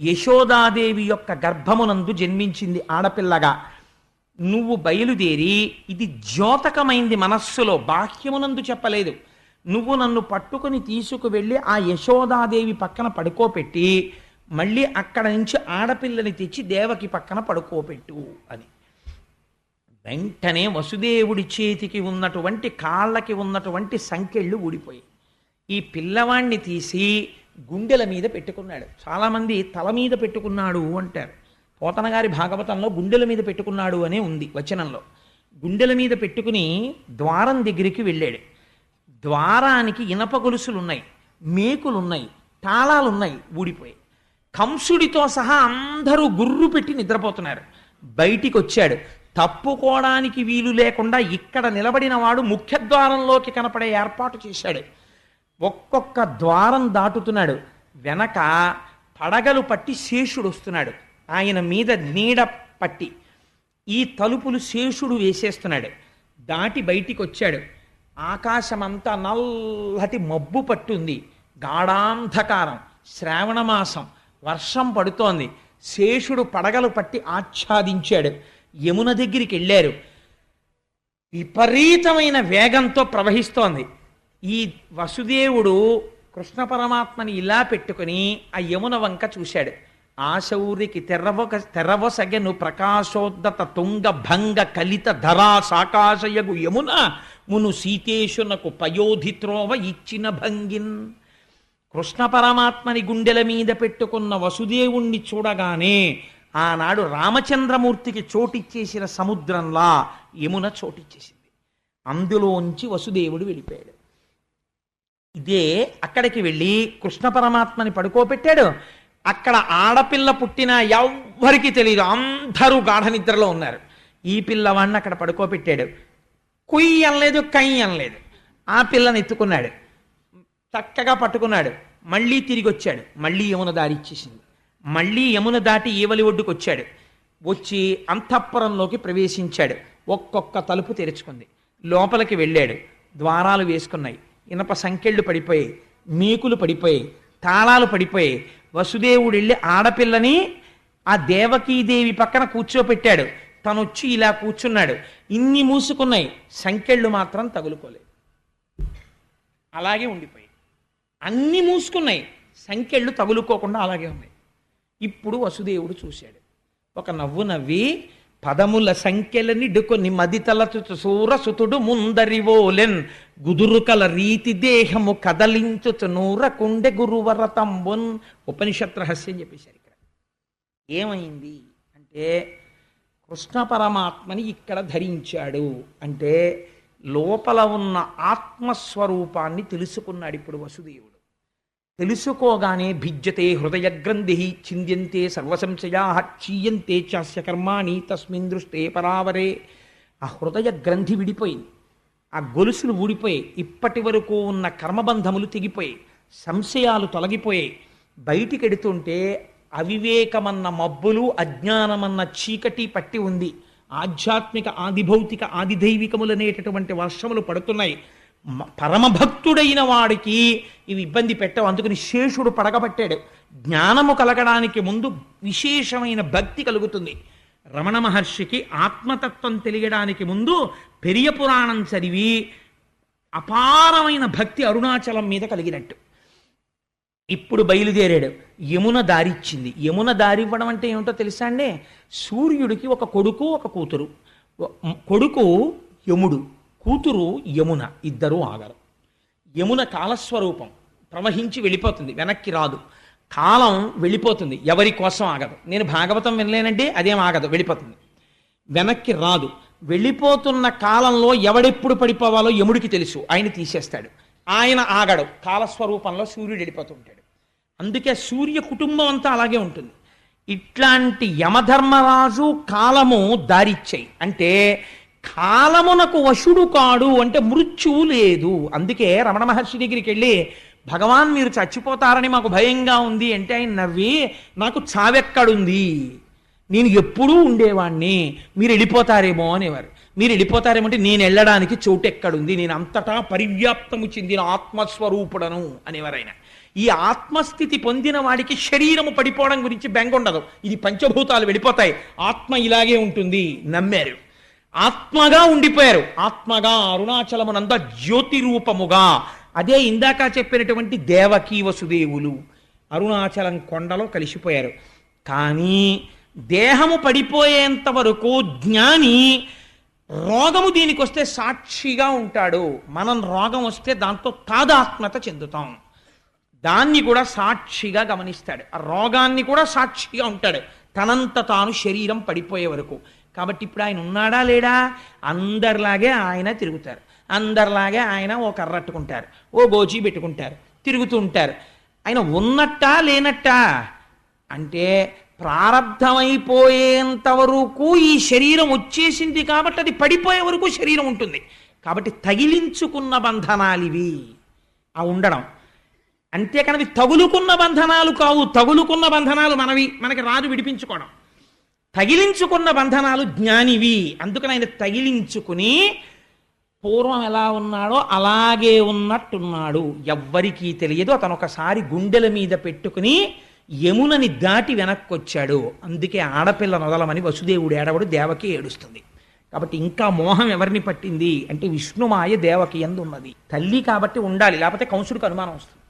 యశోదాదేవి యొక్క గర్భమునందు జన్మించింది ఆడపిల్లగా. నువ్వు బయలుదేరి, ఇది ద్యోతకమైంది మనస్సులో, బాహ్యమునందు చెప్పలేదు, నువ్వు నన్ను పట్టుకుని తీసుకువెళ్ళి ఆ యశోదాదేవి పక్కన పడుకోపెట్టి మళ్ళీ అక్కడ నుంచి ఆడపిల్లని తెచ్చి దేవకి పక్కన పడుకోపెట్టు అని. వెంటనే వసుదేవుడి చేతికి ఉన్నటువంటి కాళ్ళకి ఉన్నటువంటి సంకెళ్ళు ఊడిపోయి ఈ పిల్లవాణ్ణి తీసి గుండెల మీద పెట్టుకున్నాడు. చాలామంది తల మీద పెట్టుకున్నాడు అంటారు. పోతన గారి భాగవతంలో గుండెల మీద పెట్టుకున్నాడు అనే ఉంది వచనంలో. గుండెల మీద పెట్టుకుని ద్వారం దగ్గరికి వెళ్ళాడు. ద్వారానికి ఇనప గొలుసులున్నాయి, మేకులున్నాయి, తాళాలున్నాయి, ఊడిపోయాయి. కంసుడితో సహా అందరూ గుర్రు పెట్టి నిద్రపోతున్నారు. బయటికి వచ్చాడు. తప్పుకోవడానికి వీలు లేకుండా ఇక్కడ నిలబడిన వాడు ముఖ్యద్వారంలోకి కనపడే ఏర్పాటు చేశాడు. ఒక్కొక్క ద్వారం దాటుతున్నాడు. వెనక పడగలు పట్టి శేషుడు వస్తున్నాడు, ఆయన మీద నీడ పట్టి ఈ తలుపులు శేషుడు వేసేస్తున్నాడు. దాటి బయటికి వచ్చాడు. ఆకాశమంతా నల్లటి మబ్బు పట్టుంది, గాఢాంధకారం, శ్రావణమాసం, వర్షం పడుతోంది. శేషుడు పడగలు పట్టి ఆచ్ఛాదించాడు. యమున దగ్గరికి వెళ్ళారు. విపరీతమైన వేగంతో ప్రవహిస్తోంది. ఈ వసుదేవుడు కృష్ణ పరమాత్మని ఇలా పెట్టుకుని ఆ యమున వంక చూశాడు. ఆశౌరికి తెర్రవొసగెను ప్రకాశోద్దత తుంగ భంగ కలిత ధరా సాకాశయగు యమున మును సీతేశునకు పయోధిత్రోవ ఇచ్చిన భంగిన్. కృష్ణ పరమాత్మని గుండెల మీద పెట్టుకున్న వసుదేవుణ్ణి చూడగానే ఆనాడు రామచంద్రమూర్తికి చోటిచ్చేసిన సముద్రంలా యమున చోటిచ్చేసింది. అందులోంచి వసుదేవుడు వెళ్ళిపోయాడు. ఇదే అక్కడికి వెళ్ళి కృష్ణ పరమాత్మని పడుకోబెట్టాడు. అక్కడ ఆడపిల్ల పుట్టిన ఎవ్వరికీ తెలియదు, అందరూ గాఢ నిద్రలో ఉన్నారు. ఈ పిల్లవాడిని అక్కడ పడుకోబెట్టాడు. కుయ్యి అనలేదు, కై అనలేదు. ఆ పిల్లని ఎత్తుకున్నాడు, చక్కగా పట్టుకున్నాడు. మళ్ళీ తిరిగి వచ్చాడు. మళ్ళీ యమున దారి ఇచ్చేసింది. మళ్ళీ యమున దాటి ఈవలి ఒడ్డుకు వచ్చాడు. వచ్చి అంతఃపురంలోకి ప్రవేశించాడు. ఒక్కొక్క తలుపు తెరుచుకుంది. లోపలికి వెళ్ళాడు. ద్వారాలు వేసుకున్నాయి. ఇనప సంకెళ్ళు పడిపోయాయి, మేకులు పడిపోయాయి, తాళాలు పడిపోయాయి. వసుదేవుడు వెళ్ళి ఆడపిల్లని ఆ దేవకీదేవి పక్కన కూర్చోపెట్టాడు. తను వచ్చి ఇలా కూర్చున్నాడు. ఇన్ని మూసుకున్నాయి, సంకెళ్ళు మాత్రం తగులుకోలేదు, అలాగే ఉండిపోయాయి. అన్ని మూసుకున్నాయి, సంకెళ్ళు తగులుకోకుండా అలాగే ఉన్నాయి. ఇప్పుడు వసుదేవుడు చూశాడు. ఒక నవ్వు నవ్వి, పదముల సంఖ్యలని డుకొని మదితలచు సూరసుతుడు ముందరివోలెన్ గుదురుకల రీతి దేహము కదలించుచు నూరకుండె గురువరతంబున్. ఉపనిషత్ రహస్యం చెప్పేశారు. ఇక్కడ ఏమైంది అంటే, కృష్ణ పరమాత్మని ఇక్కడ ధరించాడు అంటే లోపల ఉన్న ఆత్మస్వరూపాన్ని తెలుసుకున్నాడు ఇప్పుడు వసుదేవుడు. తెలుసుకోగానే భిద్యతే హృదయ గ్రంథి చింద్యంతే సర్వసంశయా క్షీయంతే చాస్య కర్మాణి తస్మిన్ దృష్టే పరావరే. ఆ హృదయ గ్రంథి విడిపోయింది, ఆ గొలుసులు ఊడిపోయి ఇప్పటి వరకు ఉన్న కర్మబంధములు తెగిపోయి సంశయాలు తొలగిపోయాయి. బయటికి ఎడుతుంటే అవివేకమన్న మబ్బులు, అజ్ఞానమన్న చీకటి పట్టి ఉంది. ఆధ్యాత్మిక ఆదిభౌతిక ఆదిదైవికములనేటటువంటి వర్షములు పడుతున్నాయి. పరమభక్తుడైన వాడికి ఇవి ఇబ్బంది పెట్టవు. అందుకని శేషుడు పడగబట్టాడు. జ్ఞానము కలగడానికి ముందు విశేషమైన భక్తి కలుగుతుంది. రమణ మహర్షికి ఆత్మతత్వం తెలియడానికి ముందు పెరియ పురాణం చదివి అపారమైన భక్తి అరుణాచలం మీద కలిగినట్టు. ఇప్పుడు బయలుదేరాడు. యమున దారిచ్చింది. యమున దారివ్వడం అంటే ఏమిటో తెలుసా అండి? సూర్యుడికి ఒక కొడుకు, ఒక కూతురు. కొడుకు యముడు, కూతురు యమున. ఇద్దరూ ఆగరు. యమున కాలస్వరూపం, ప్రవహించి వెళ్ళిపోతుంది, వెనక్కి రాదు. కాలం వెళ్ళిపోతుంది, ఎవరి కోసం ఆగదు. నేను భాగవతం వినలేనంటే అదేం ఆగదు, వెళ్ళిపోతుంది, వెనక్కి రాదు. వెళ్ళిపోతున్న కాలంలో ఎవడెప్పుడు పడిపోవాలో యముడికి తెలుసు, ఆయన తీసేస్తాడు. ఆయన ఆగడు, కాలస్వరూపంలో సూర్యుడు వెళ్ళిపోతుంటాడు. అందుకే సూర్య కుటుంబం అంతా అలాగే ఉంటుంది. ఇట్లాంటి యమధర్మరాజు కాలము దారిచ్చాయి. అంటే కాలమునకు వశుడు కాడు, అంటే మృత్యువు లేదు. అందుకే రమణ మహర్షి దగ్గరికి వెళ్ళి, భగవాన్ మీరు చచ్చిపోతారని మాకు భయంగా ఉంది అంటే ఆయన నవ్వి, నాకు చావెక్కడుంది, నేను ఎప్పుడూ ఉండేవాణ్ణి, మీరు వెళ్ళిపోతారేమో అనేవారు. మీరు వెళ్ళిపోతారేమో అంటే నేను వెళ్ళడానికి చోటు ఎక్కడుంది, నేను అంతటా పరివ్యాప్తము చెందిన ఆత్మస్వరూపుడను అనేవారు ఆయన. ఈ ఆత్మస్థితి పొందిన వాడికి శరీరము పడిపోవడం గురించి బెంగ ఉండదు. ఇది పంచభూతాలు వెళ్ళిపోతాయి, ఆత్మ ఇలాగే ఉంటుంది నమ్మారు. ఆత్మగా ఉండిపోయారు. ఆత్మగా అరుణాచలమునంద జ్యోతి రూపముగా. అదే ఇందాక చెప్పినటువంటి దేవకీ వసుదేవులు అరుణాచలం కొండలో కలిసిపోయారు. కానీ దేహము పడిపోయేంత వరకు జ్ఞాని రోగము దీనికి వస్తే సాక్షిగా ఉంటాడు. మనం రోగం వస్తే దాంతో తాదాత్మ్యత చెందుతాం. దాన్ని కూడా సాక్షిగా గమనిస్తాడు. ఆ రోగాన్ని కూడా సాక్షిగా ఉంటాడు, తనంత తాను శరీరం పడిపోయే వరకు. కాబట్టి ఇప్పుడు ఆయన ఉన్నాడా లేడా? అందరిలాగే ఆయన తిరుగుతారు. అందరిలాగే ఆయన ఓ కర్రట్టుకుంటారు, ఓ గోచి పెట్టుకుంటారు, తిరుగుతూ ఉంటారు. ఆయన ఉన్నట్టా లేనట్టా అంటే ప్రారంధమైపోయేంత వరకు ఈ శరీరం వచ్చేసింది కాబట్టి అది పడిపోయే వరకు శరీరం ఉంటుంది. కాబట్టి తగిలించుకున్న బంధనాలివి ఆ ఉండడం. అంతేకాని తగులుకున్న బంధనాలు కావు. తగులుకున్న బంధనాలు మనకి రాదు విడిపించుకోవడం. తగిలించుకున్న బంధనాలు జ్ఞానివి. అందుకని ఆయన తగిలించుకుని పూర్వం ఎలా ఉన్నాడో అలాగే ఉన్నట్టున్నాడు. ఎవ్వరికీ తెలియదు. అతను ఒకసారి గుండెల మీద పెట్టుకుని యమునని దాటి వెనక్కి వచ్చాడు. అందుకే ఆడపిల్ల నొదలమని వసుదేవుడు ఏడవడు, దేవకి ఏడుస్తుంది. కాబట్టి ఇంకా మోహం ఎవరిని పట్టింది అంటే విష్ణుమాయ దేవకి యందు ఉన్నది. తల్లి కాబట్టి ఉండాలి, లేకపోతే కంసుడికి అనుమానం వస్తుంది.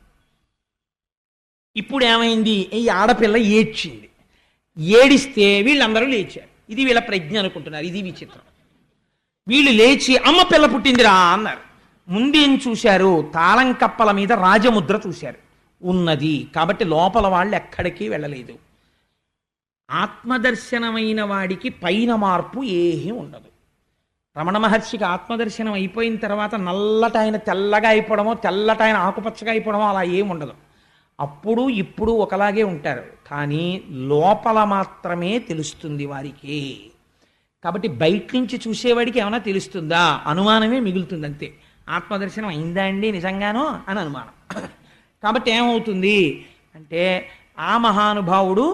ఇప్పుడు ఏమైంది? ఈ ఆడపిల్ల ఏడ్చింది. ఏడిస్తే వీళ్ళందరూ లేచారు. ఇది వీళ్ళ ప్రజ్ఞ అనుకుంటున్నారు. ఇది విచిత్రం. వీళ్ళు లేచి అమ్మ పిల్ల పుట్టిందిరా అన్నారు. ముందేం చూశారు? తాళం కప్పల మీద రాజముద్ర చూశారు, ఉన్నది. కాబట్టి లోపల వాళ్ళు ఎక్కడికి వెళ్ళలేదు. ఆత్మదర్శనమైన వాడికి పైన మార్పు ఏమీ ఉండదు. రమణ మహర్షికి ఆత్మదర్శనం అయిపోయిన తర్వాత నల్లటాయన తెల్లగా అయిపోవడమో, తెల్లటాయన ఆకుపచ్చగా అయిపోవడమో అలా ఏమి ఉండదు. అప్పుడు ఇప్పుడు ఒకలాగే ఉంటారు, కానీ లోపల మాత్రమే తెలుస్తుంది వారికి. కాబట్టి బయట నుంచి చూసేవాడికి ఏమైనా తెలుస్తుందా? అనుమానమే మిగులుతుంది అంతే. ఆత్మదర్శనం అయిందా అండి నిజంగానో అని అనుమానం. కాబట్టి ఏమవుతుంది అంటే ఆ మహానుభావుడు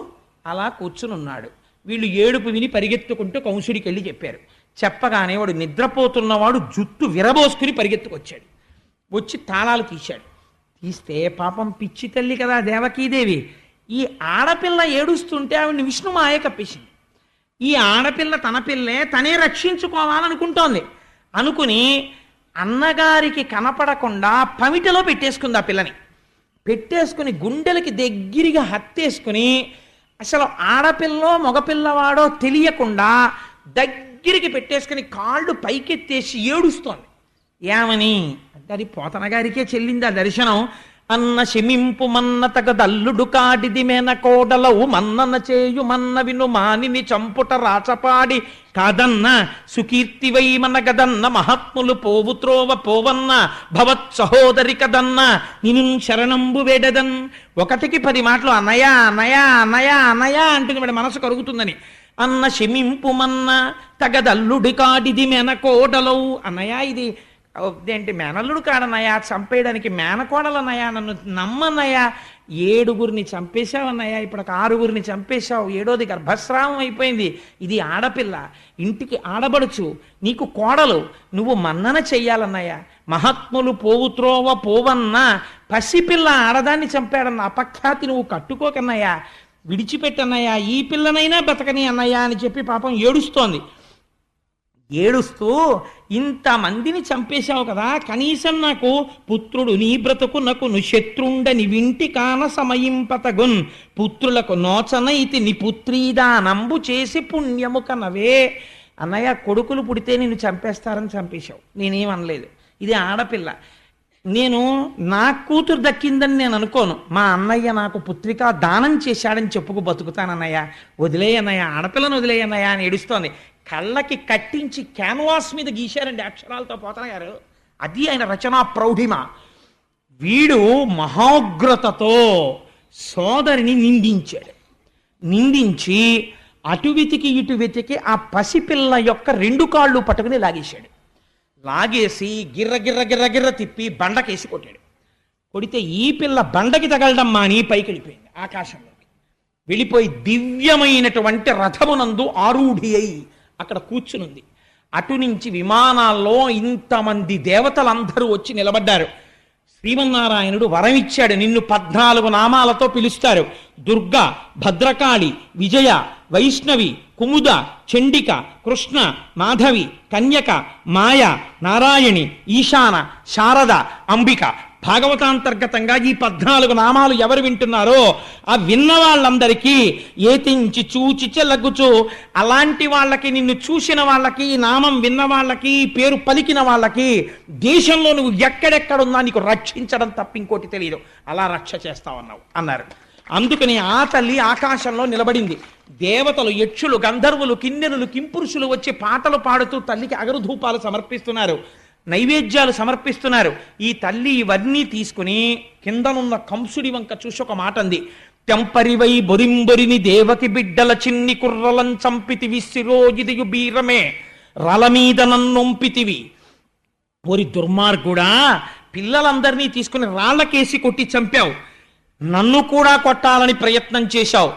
అలా కూర్చుని ఉన్నాడు. వీళ్ళు ఏడుపు విని పరిగెత్తుకుంటూ కంసుడికి వెళ్ళి చెప్పారు. చెప్పగానే వాడు నిద్రపోతున్నవాడు జుట్టు విరబోసుకుని పరిగెత్తుకొచ్చాడు. వచ్చి తాళాలు తీశాడు. తీస్తే పాపం పిచ్చి తల్లి కదా దేవకీదేవి, ఈ ఆడపిల్ల ఏడుస్తుంటే ఆవిడ్ని విష్ణుమాయ కప్పేసింది. ఈ ఆడపిల్ల తన పిల్లే తనే రక్షించుకోవాలనుకుంటోంది. అనుకుని అన్నగారికి కనపడకుండా పమిటలో పెట్టేసుకుంది. ఆ పిల్లని పెట్టేసుకుని గుండెలకి దగ్గరగా హత్తేసుకుని అసలు ఆడపిల్లో మగపిల్లవాడో తెలియకుండా దగ్గరికి పెట్టేసుకుని కాళ్ళు పైకెత్తేసి ఏడుస్తోంది. ఏమని అంటే అది పోతన గారికే చెల్లింది ఆ దర్శనం. అన్న శమింపు మన్న తగదల్లుడు కాడిది మేన కోడలవు మన్నన చేయు మన్న విను మానిని చంపుట రాచపాడి కాదన్న సుకీర్తివై మన గదన్న మహాత్ములు పోవు త్రోవ పోవన్న భవత్ సహోదరి కదన్న నిను శరణంబు వేడదన్. 1కి 10 మాటలు అన్నయ అన్నయ అన్నయ అన్నయ అంటుంది. వాడి మనసు కరుగుతుందని. అన్న శమింపు మన్న తగదల్లుడి కాడిది మేన కోడలవు. అన్నయ్య ఇది ఏంటి మేనల్లుడు కాడన్నయ్యా, చంపేయడానికి మేనకోడలన్నయ్యా, నన్ను నమ్మన్నయ్యా, 7గురిని చంపేశావన్నయ్యా, ఇప్పుడు 6గురిని చంపేశావు, 7వది గర్భస్రావం అయిపోయింది, ఇది ఆడపిల్ల, ఇంటికి ఆడబడుచు, నీకు కోడలు, నువ్వు మన్నన చెయ్యాలన్నయ్యా, మహాత్ములు పోవు త్రోవ పోవన్న పసిపిల్ల ఆడదాన్ని చంపాడన్న అపఖ్యాతి నువ్వు కట్టుకోకన్నయ్యా, విడిచిపెట్టన్నయ్యా, ఈ పిల్లనైనా బతకని అన్నయ్యా అని చెప్పి పాపం ఏడుస్తోంది. ఏడుస్తూ ఇంతమందిని చంపేశావు కదా, కనీసం నాకు పుత్రుడు నీ బ్రతుకునకు శత్రుండని వింటి కాన సమయింపతగున్ పుత్రులకు నోచనైతి ని పుత్రీదానంబు చేసి పుణ్యము కనవే. అన్నయ్య, కొడుకులు పుడితే నిన్ను చంపేస్తారని చంపేశావు, నేనేమనలేదు, ఇది ఆడపిల్ల, నేను నా కూతురు దక్కిందని నేను అనుకోను, మా అన్నయ్య నాకు పుత్రికా దానం చేశాడని చెప్పుకు బతుకుతానన్నయ్య, వదిలేయన్నయ్య, ఆడపిల్లను వదిలేయన్నయ్య అని ఏడుస్తోంది. కళ్ళకి కట్టించి క్యాన్వాస్ మీద గీశారండి అక్షరాలతో పోతన గారు, అది ఆయన రచనా ప్రౌఢిమ. వీడు మహోగ్రతతో సోదరిని నిందించాడు, నిందించి అటు వెతికి ఇటు వెతికి ఆ పసిపిల్ల యొక్క 2 కాళ్ళు పట్టుకుని లాగేశాడు. లాగేసి గిర్ర గిర్ర గిర్ర గిర్ర తిప్పి బండకేసి కొట్టాడు. కొడితే ఈ పిల్ల బండకి తగలడం మాని పైకి వెళ్ళిపోయింది, ఆకాశంలోకి వెళ్ళిపోయి దివ్యమైనటువంటి రథమునందు ఆరూఢి అయి అక్కడ కూర్చునుంది. అటు నుంచి విమానాల్లో ఇంతమంది దేవతలందరూ వచ్చి నిలబడ్డారు. శ్రీమన్నారాయణుడు వరం ఇచ్చాడు, నిన్ను 14 నామాలతో పిలుస్తారు, దుర్గా, భద్రకాళి, విజయ, వైష్ణవి, కుముద, చండిక, కృష్ణ, మాధవి, కన్యక, మాయ, నారాయణి, ఈశాన, శారద, అంబిక. భాగవతాంతర్గతంగా ఈ 14 నామాలు ఎవరు వింటున్నారో ఆ విన్న వాళ్ళందరికీ ఏతించి చూచి చెలగుచు, అలాంటి వాళ్ళకి, నిన్ను చూసిన వాళ్ళకి, నామం విన్న వాళ్ళకి, పేరు పలికిన వాళ్ళకి దేశంలో నువ్వు ఎక్కడెక్కడున్నా నీకు రక్షించడం తప్ప ఇంకోటి తెలియదు, అలా రక్ష చేస్తావన్నావు అన్నారు. అందుకని ఆ తల్లి ఆకాశంలో నిలబడింది. దేవతలు, యక్షులు, గంధర్వులు, కిన్నెరులు, కింపురుషులు వచ్చి పాటలు పాడుతూ తల్లికి అగరుధూపాలు సమర్పిస్తున్నారు, నైవేద్యాలు సమర్పిస్తున్నారు. ఈ తల్లి ఇవన్నీ తీసుకుని కిందనున్న కంసుడి వంక చూసి ఒక మాట అంది, తెంపరివై బొరింబొరిని దేవకి బిడ్డల చిన్ని కుర్రలం చంపితివి శిరోజిదియు బీరమే రలమీద నన్నొంపితివి. ఓరి దుర్మార్గుడా, పిల్లలందరినీ తీసుకుని రాళ్లకేసి కొట్టి చంపావు, నన్ను కూడా కొట్టాలని ప్రయత్నం చేశావు,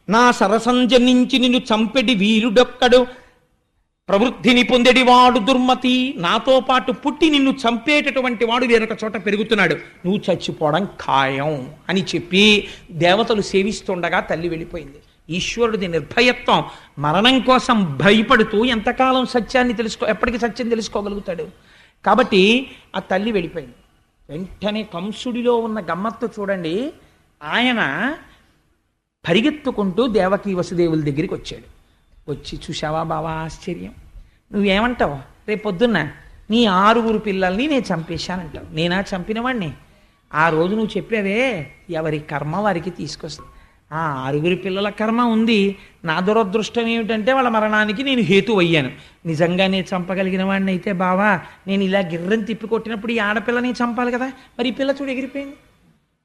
నా సరసంజనించి నిన్ను చంపెడి వీరుడొక్కడు ప్రవృద్ధిని పొందెడివాడు దుర్మతి, నాతో పాటు పుట్టి నిన్ను చంపేటటువంటి వాడు వేరొక చోట పెరుగుతున్నాడు, నువ్వు చచ్చిపోవడం ఖాయం అని చెప్పి దేవతలు సేవిస్తుండగా తల్లి వెళ్ళిపోయింది. ఈశ్వరుడిది నిర్భయత్వం, మరణం కోసం భయపడుతూ ఎంతకాలం సత్యాన్ని ఎప్పటికీ సత్యం తెలుసుకోగలుగుతాడు. కాబట్టి ఆ తల్లి వెళ్ళిపోయింది. వెంటనే కంసుడిలో ఉన్న గమ్మత్తు చూడండి, ఆయన పరిగెత్తుకుంటూ దేవకీ వసుదేవుల దగ్గరికి వచ్చాడు. వచ్చి, చూశావా బావా ఆశ్చర్యం, నువ్వేమంటావు, రేపొద్దున్న నీ 6 పిల్లల్ని నేను చంపేశానంటావు, నేనా చంపినవాడిని? ఆ రోజు నువ్వు చెప్పావే, ఎవరి కర్మ వారికి తీసుకొస్తా, ఆ 6 పిల్లల కర్మ ఉంది, నా దురదృష్టం ఏమిటంటే వాళ్ళ మరణానికి నేను హేతు అయ్యాను. నిజంగానే చంపగలిగిన వాడిని అయితే బావా, నేను ఇలా గిర్రని తిప్పి కొట్టినప్పుడు ఈ ఆడపిల్లని చంపాలి కదా, మరి ఈ పిల్ల చూడు ఎగిరిపోయింది,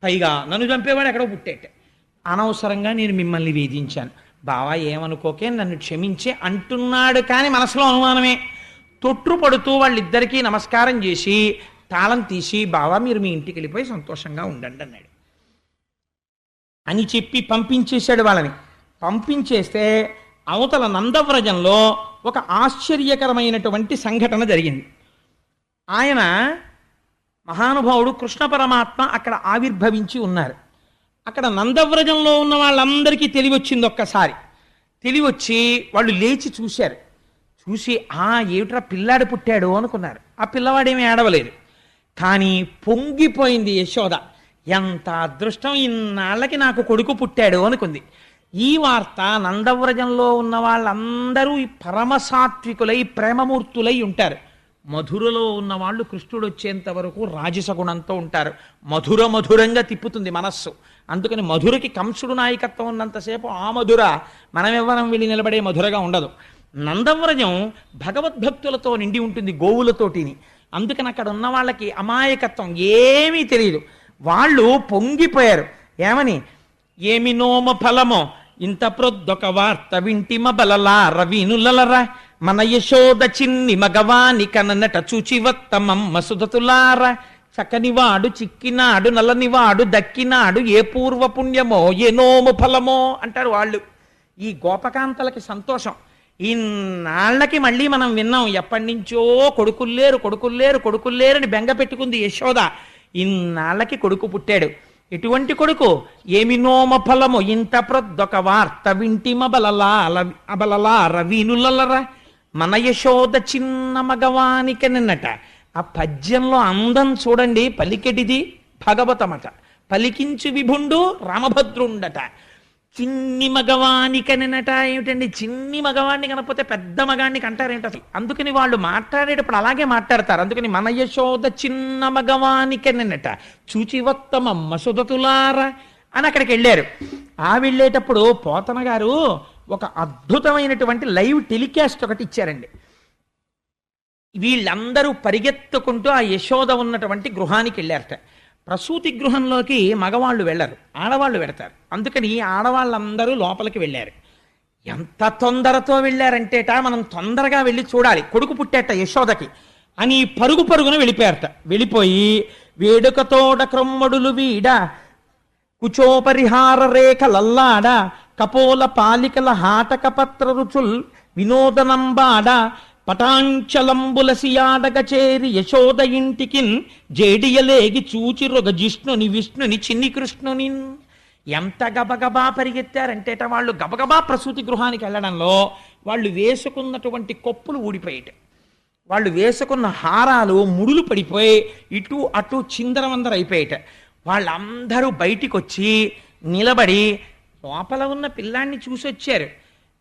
పైగా నన్ను చంపేవాడు ఎక్కడో పుట్టేట, అనవసరంగా నేను మిమ్మల్ని వేధించాను, బావా ఏమనుకోకే, నన్ను క్షమించే అంటున్నాడు. కానీ మనసులో అనుమానమే. తొట్టుపడుతూ వాళ్ళిద్దరికీ నమస్కారం చేసి తాళం తీసి, బావా మీరు మీ ఇంటికి వెళ్ళిపోయి సంతోషంగా ఉండండి అన్నాడు. అని చెప్పి పంపించేశాడు వాళ్ళని. పంపించేస్తే అవతల నందవ్రజంలో ఒక ఆశ్చర్యకరమైనటువంటి సంఘటన జరిగింది. ఆయన మహానుభావుడు కృష్ణ పరమాత్మ అక్కడ ఆవిర్భవించి ఉన్నారు. అక్కడ నందవ్రజంలో ఉన్న వాళ్ళందరికీ తెలివొచ్చింది. ఒక్కసారి తెలివొచ్చి వాళ్ళు లేచి చూశారు. చూసి ఏమిట్రా పిల్లాడు పుట్టాడు అనుకున్నారు. ఆ పిల్లవాడేమీ ఏడవలేదు, కానీ పొంగిపోయింది యశోద. ఎంత అదృష్టం, ఇన్నాళ్ళకి నాకు కొడుకు పుట్టాడు అనుకుంది. ఈ వార్త నందవ్రజంలో ఉన్న వాళ్ళందరూ పరమసాత్వికులై ప్రేమమూర్తులై ఉంటారు. మధురలో ఉన్న వాళ్ళు కృష్ణుడు వచ్చేంత వరకు రాజసగుణంతో ఉంటారు. మధురంగా తిప్పుతుంది మనస్సు. అందుకని మధురకి కంసుడు నాయకత్వం ఉన్నంతసేపు ఆ మధుర మనమెవ్వరం వెళ్ళి నిలబడే మధురగా ఉండదు. నందవ్రజం భగవద్భక్తులతో నిండి ఉంటుంది, గోవులతోటిని. అందుకని అక్కడ ఉన్న వాళ్ళకి అమాయకత్వం ఏమీ తెలియదు. వాళ్ళు పొంగిపోయారు. ఏమని, ఏమి నోమ ఫలమో ఇంత ప్రొద్దొక వార్త వింటిమ బలలా రవీనులరా మన యశోద చిన్ని మగవాని కననట చూచివత్తమమ్మ సుధతులార. చక్కనివాడు చిక్కినాడు నల్లనివాడు దక్కినాడు ఏ పూర్వ పుణ్యమో ఏ నోము ఫలమో అంటారు వాళ్ళు. ఈ గోపకాంతలకి సంతోషం. ఇన్నాళ్ళకి మళ్ళీ మనం విన్నాం, ఎప్పటి నుంచో కొడుకుల్లేరు కొడుకుల్లేరు కొడుకుల్లేరని బెంగ పెట్టుకుంది యశోద. ఇన్నాళ్ళకి కొడుకు పుట్టాడు. ఎటువంటి కొడుకు? ఏమి నోమ ఫలము ఇంత ప్రొద్దొక వార్త అబలలా రవీనులరా. మన యశోద చిన్న మగవానికనట. ఆ పద్యంలో అందం చూడండి, పలికెటిది భగవతమట, పలికించు విభుండు రామభద్రుండట. చిన్ని మగవానికనట ఏమిటండి? చిన్ని మగవాణ్ణి కనకపోతే పెద్ద మగాడిని అంటారేంట అసలు? అందుకని వాళ్ళు మాట్లాడేటప్పుడు అలాగే మాట్లాడతారు. అందుకని మన యశోద చిన్న మగవానికనట చూచివత్తమమ్మ సుధతులార అని అక్కడికి వెళ్ళారు. వెళ్ళేటప్పుడు పోతన గారు ఒక అద్భుతమైనటువంటి లైవ్ టెలికాస్ట్ ఒకటి ఇచ్చారండి. వీళ్ళందరూ పరిగెత్తుకుంటూ ఆ యశోద ఉన్నటువంటి గృహానికి వెళ్ళారట. ప్రసూతి గృహంలోకి మగవాళ్ళు వెళ్ళరు, ఆడవాళ్ళు వెడతారు. అందుకని ఆడవాళ్ళందరూ లోపలికి వెళ్ళారు. ఎంత తొందరతో వెళ్ళారంటేట, మనం తొందరగా వెళ్ళి చూడాలి, కొడుకు పుట్టేట యశోదకి అని పరుగు పరుగున వెళ్ళిపోయారట. వెళ్ళిపోయి వేడుకతోడ క్రొమ్మడులు వీడ కుచోపరిహార రేఖలల్లాడ కపోల పాలికల హాటక పత్ర రుచుల్ వినోదనంబాడ పటాంచలంబులసియాడగ చేరి యశోద ఇంటికిన్ జేడియలేగి చూచిరొగ జిష్ణుని విష్ణుని చిన్ని కృష్ణుని. ఎంత గబగబా పరిగెత్తారంటేట వాళ్ళు గబగబా ప్రసూతి గృహానికి వెళ్ళడంలో వాళ్ళు వేసుకున్నటువంటి కొప్పులు ఊడిపోయేట, వాళ్ళు వేసుకున్న హారాలు ముడులు పడిపోయి ఇటు అటు చిందరవందర అయిపోయేట. వాళ్ళందరూ బయటికి వచ్చి నిలబడి లోపల ఉన్న పిల్లాన్ని చూసి వచ్చారు.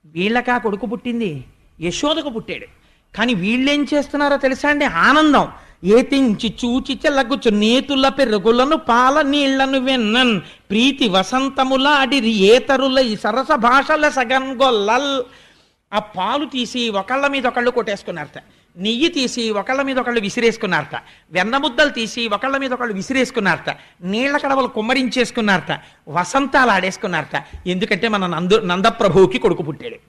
వీళ్ళకా కొడుకు పుట్టింది, యశోదకు పుట్టాడు. కానీ వీళ్ళేం చేస్తున్నారో తెలుసా అండి? ఆనందం. ఏతించి చూచి చెల్లగుచ్చు నేతుల పెరుగులను పాల నీళ్లను వెన్నన్ ప్రీతి వసంతములాడిరి ఏతరుల ఈ సరస భాషల సగన్గొల్లల్. ఆ పాలు తీసి ఒకళ్ళ మీద ఒకళ్ళు కొట్టేసుకున్నారట, నెయ్యి తీసి ఒకళ్ళ మీద ఒకళ్ళు విసిరేసుకున్నారట, వెన్న ముద్దలు తీసి ఒకళ్ళ మీద ఒకళ్ళు విసిరేసుకున్నారట, నీళ్ల కడవలు కుమ్మరించేసుకున్నారట, వసంతాలు ఆడేసుకున్నారట. ఎందుకంటే మన నందప్రభువుకి కొడుకు పుట్టాడు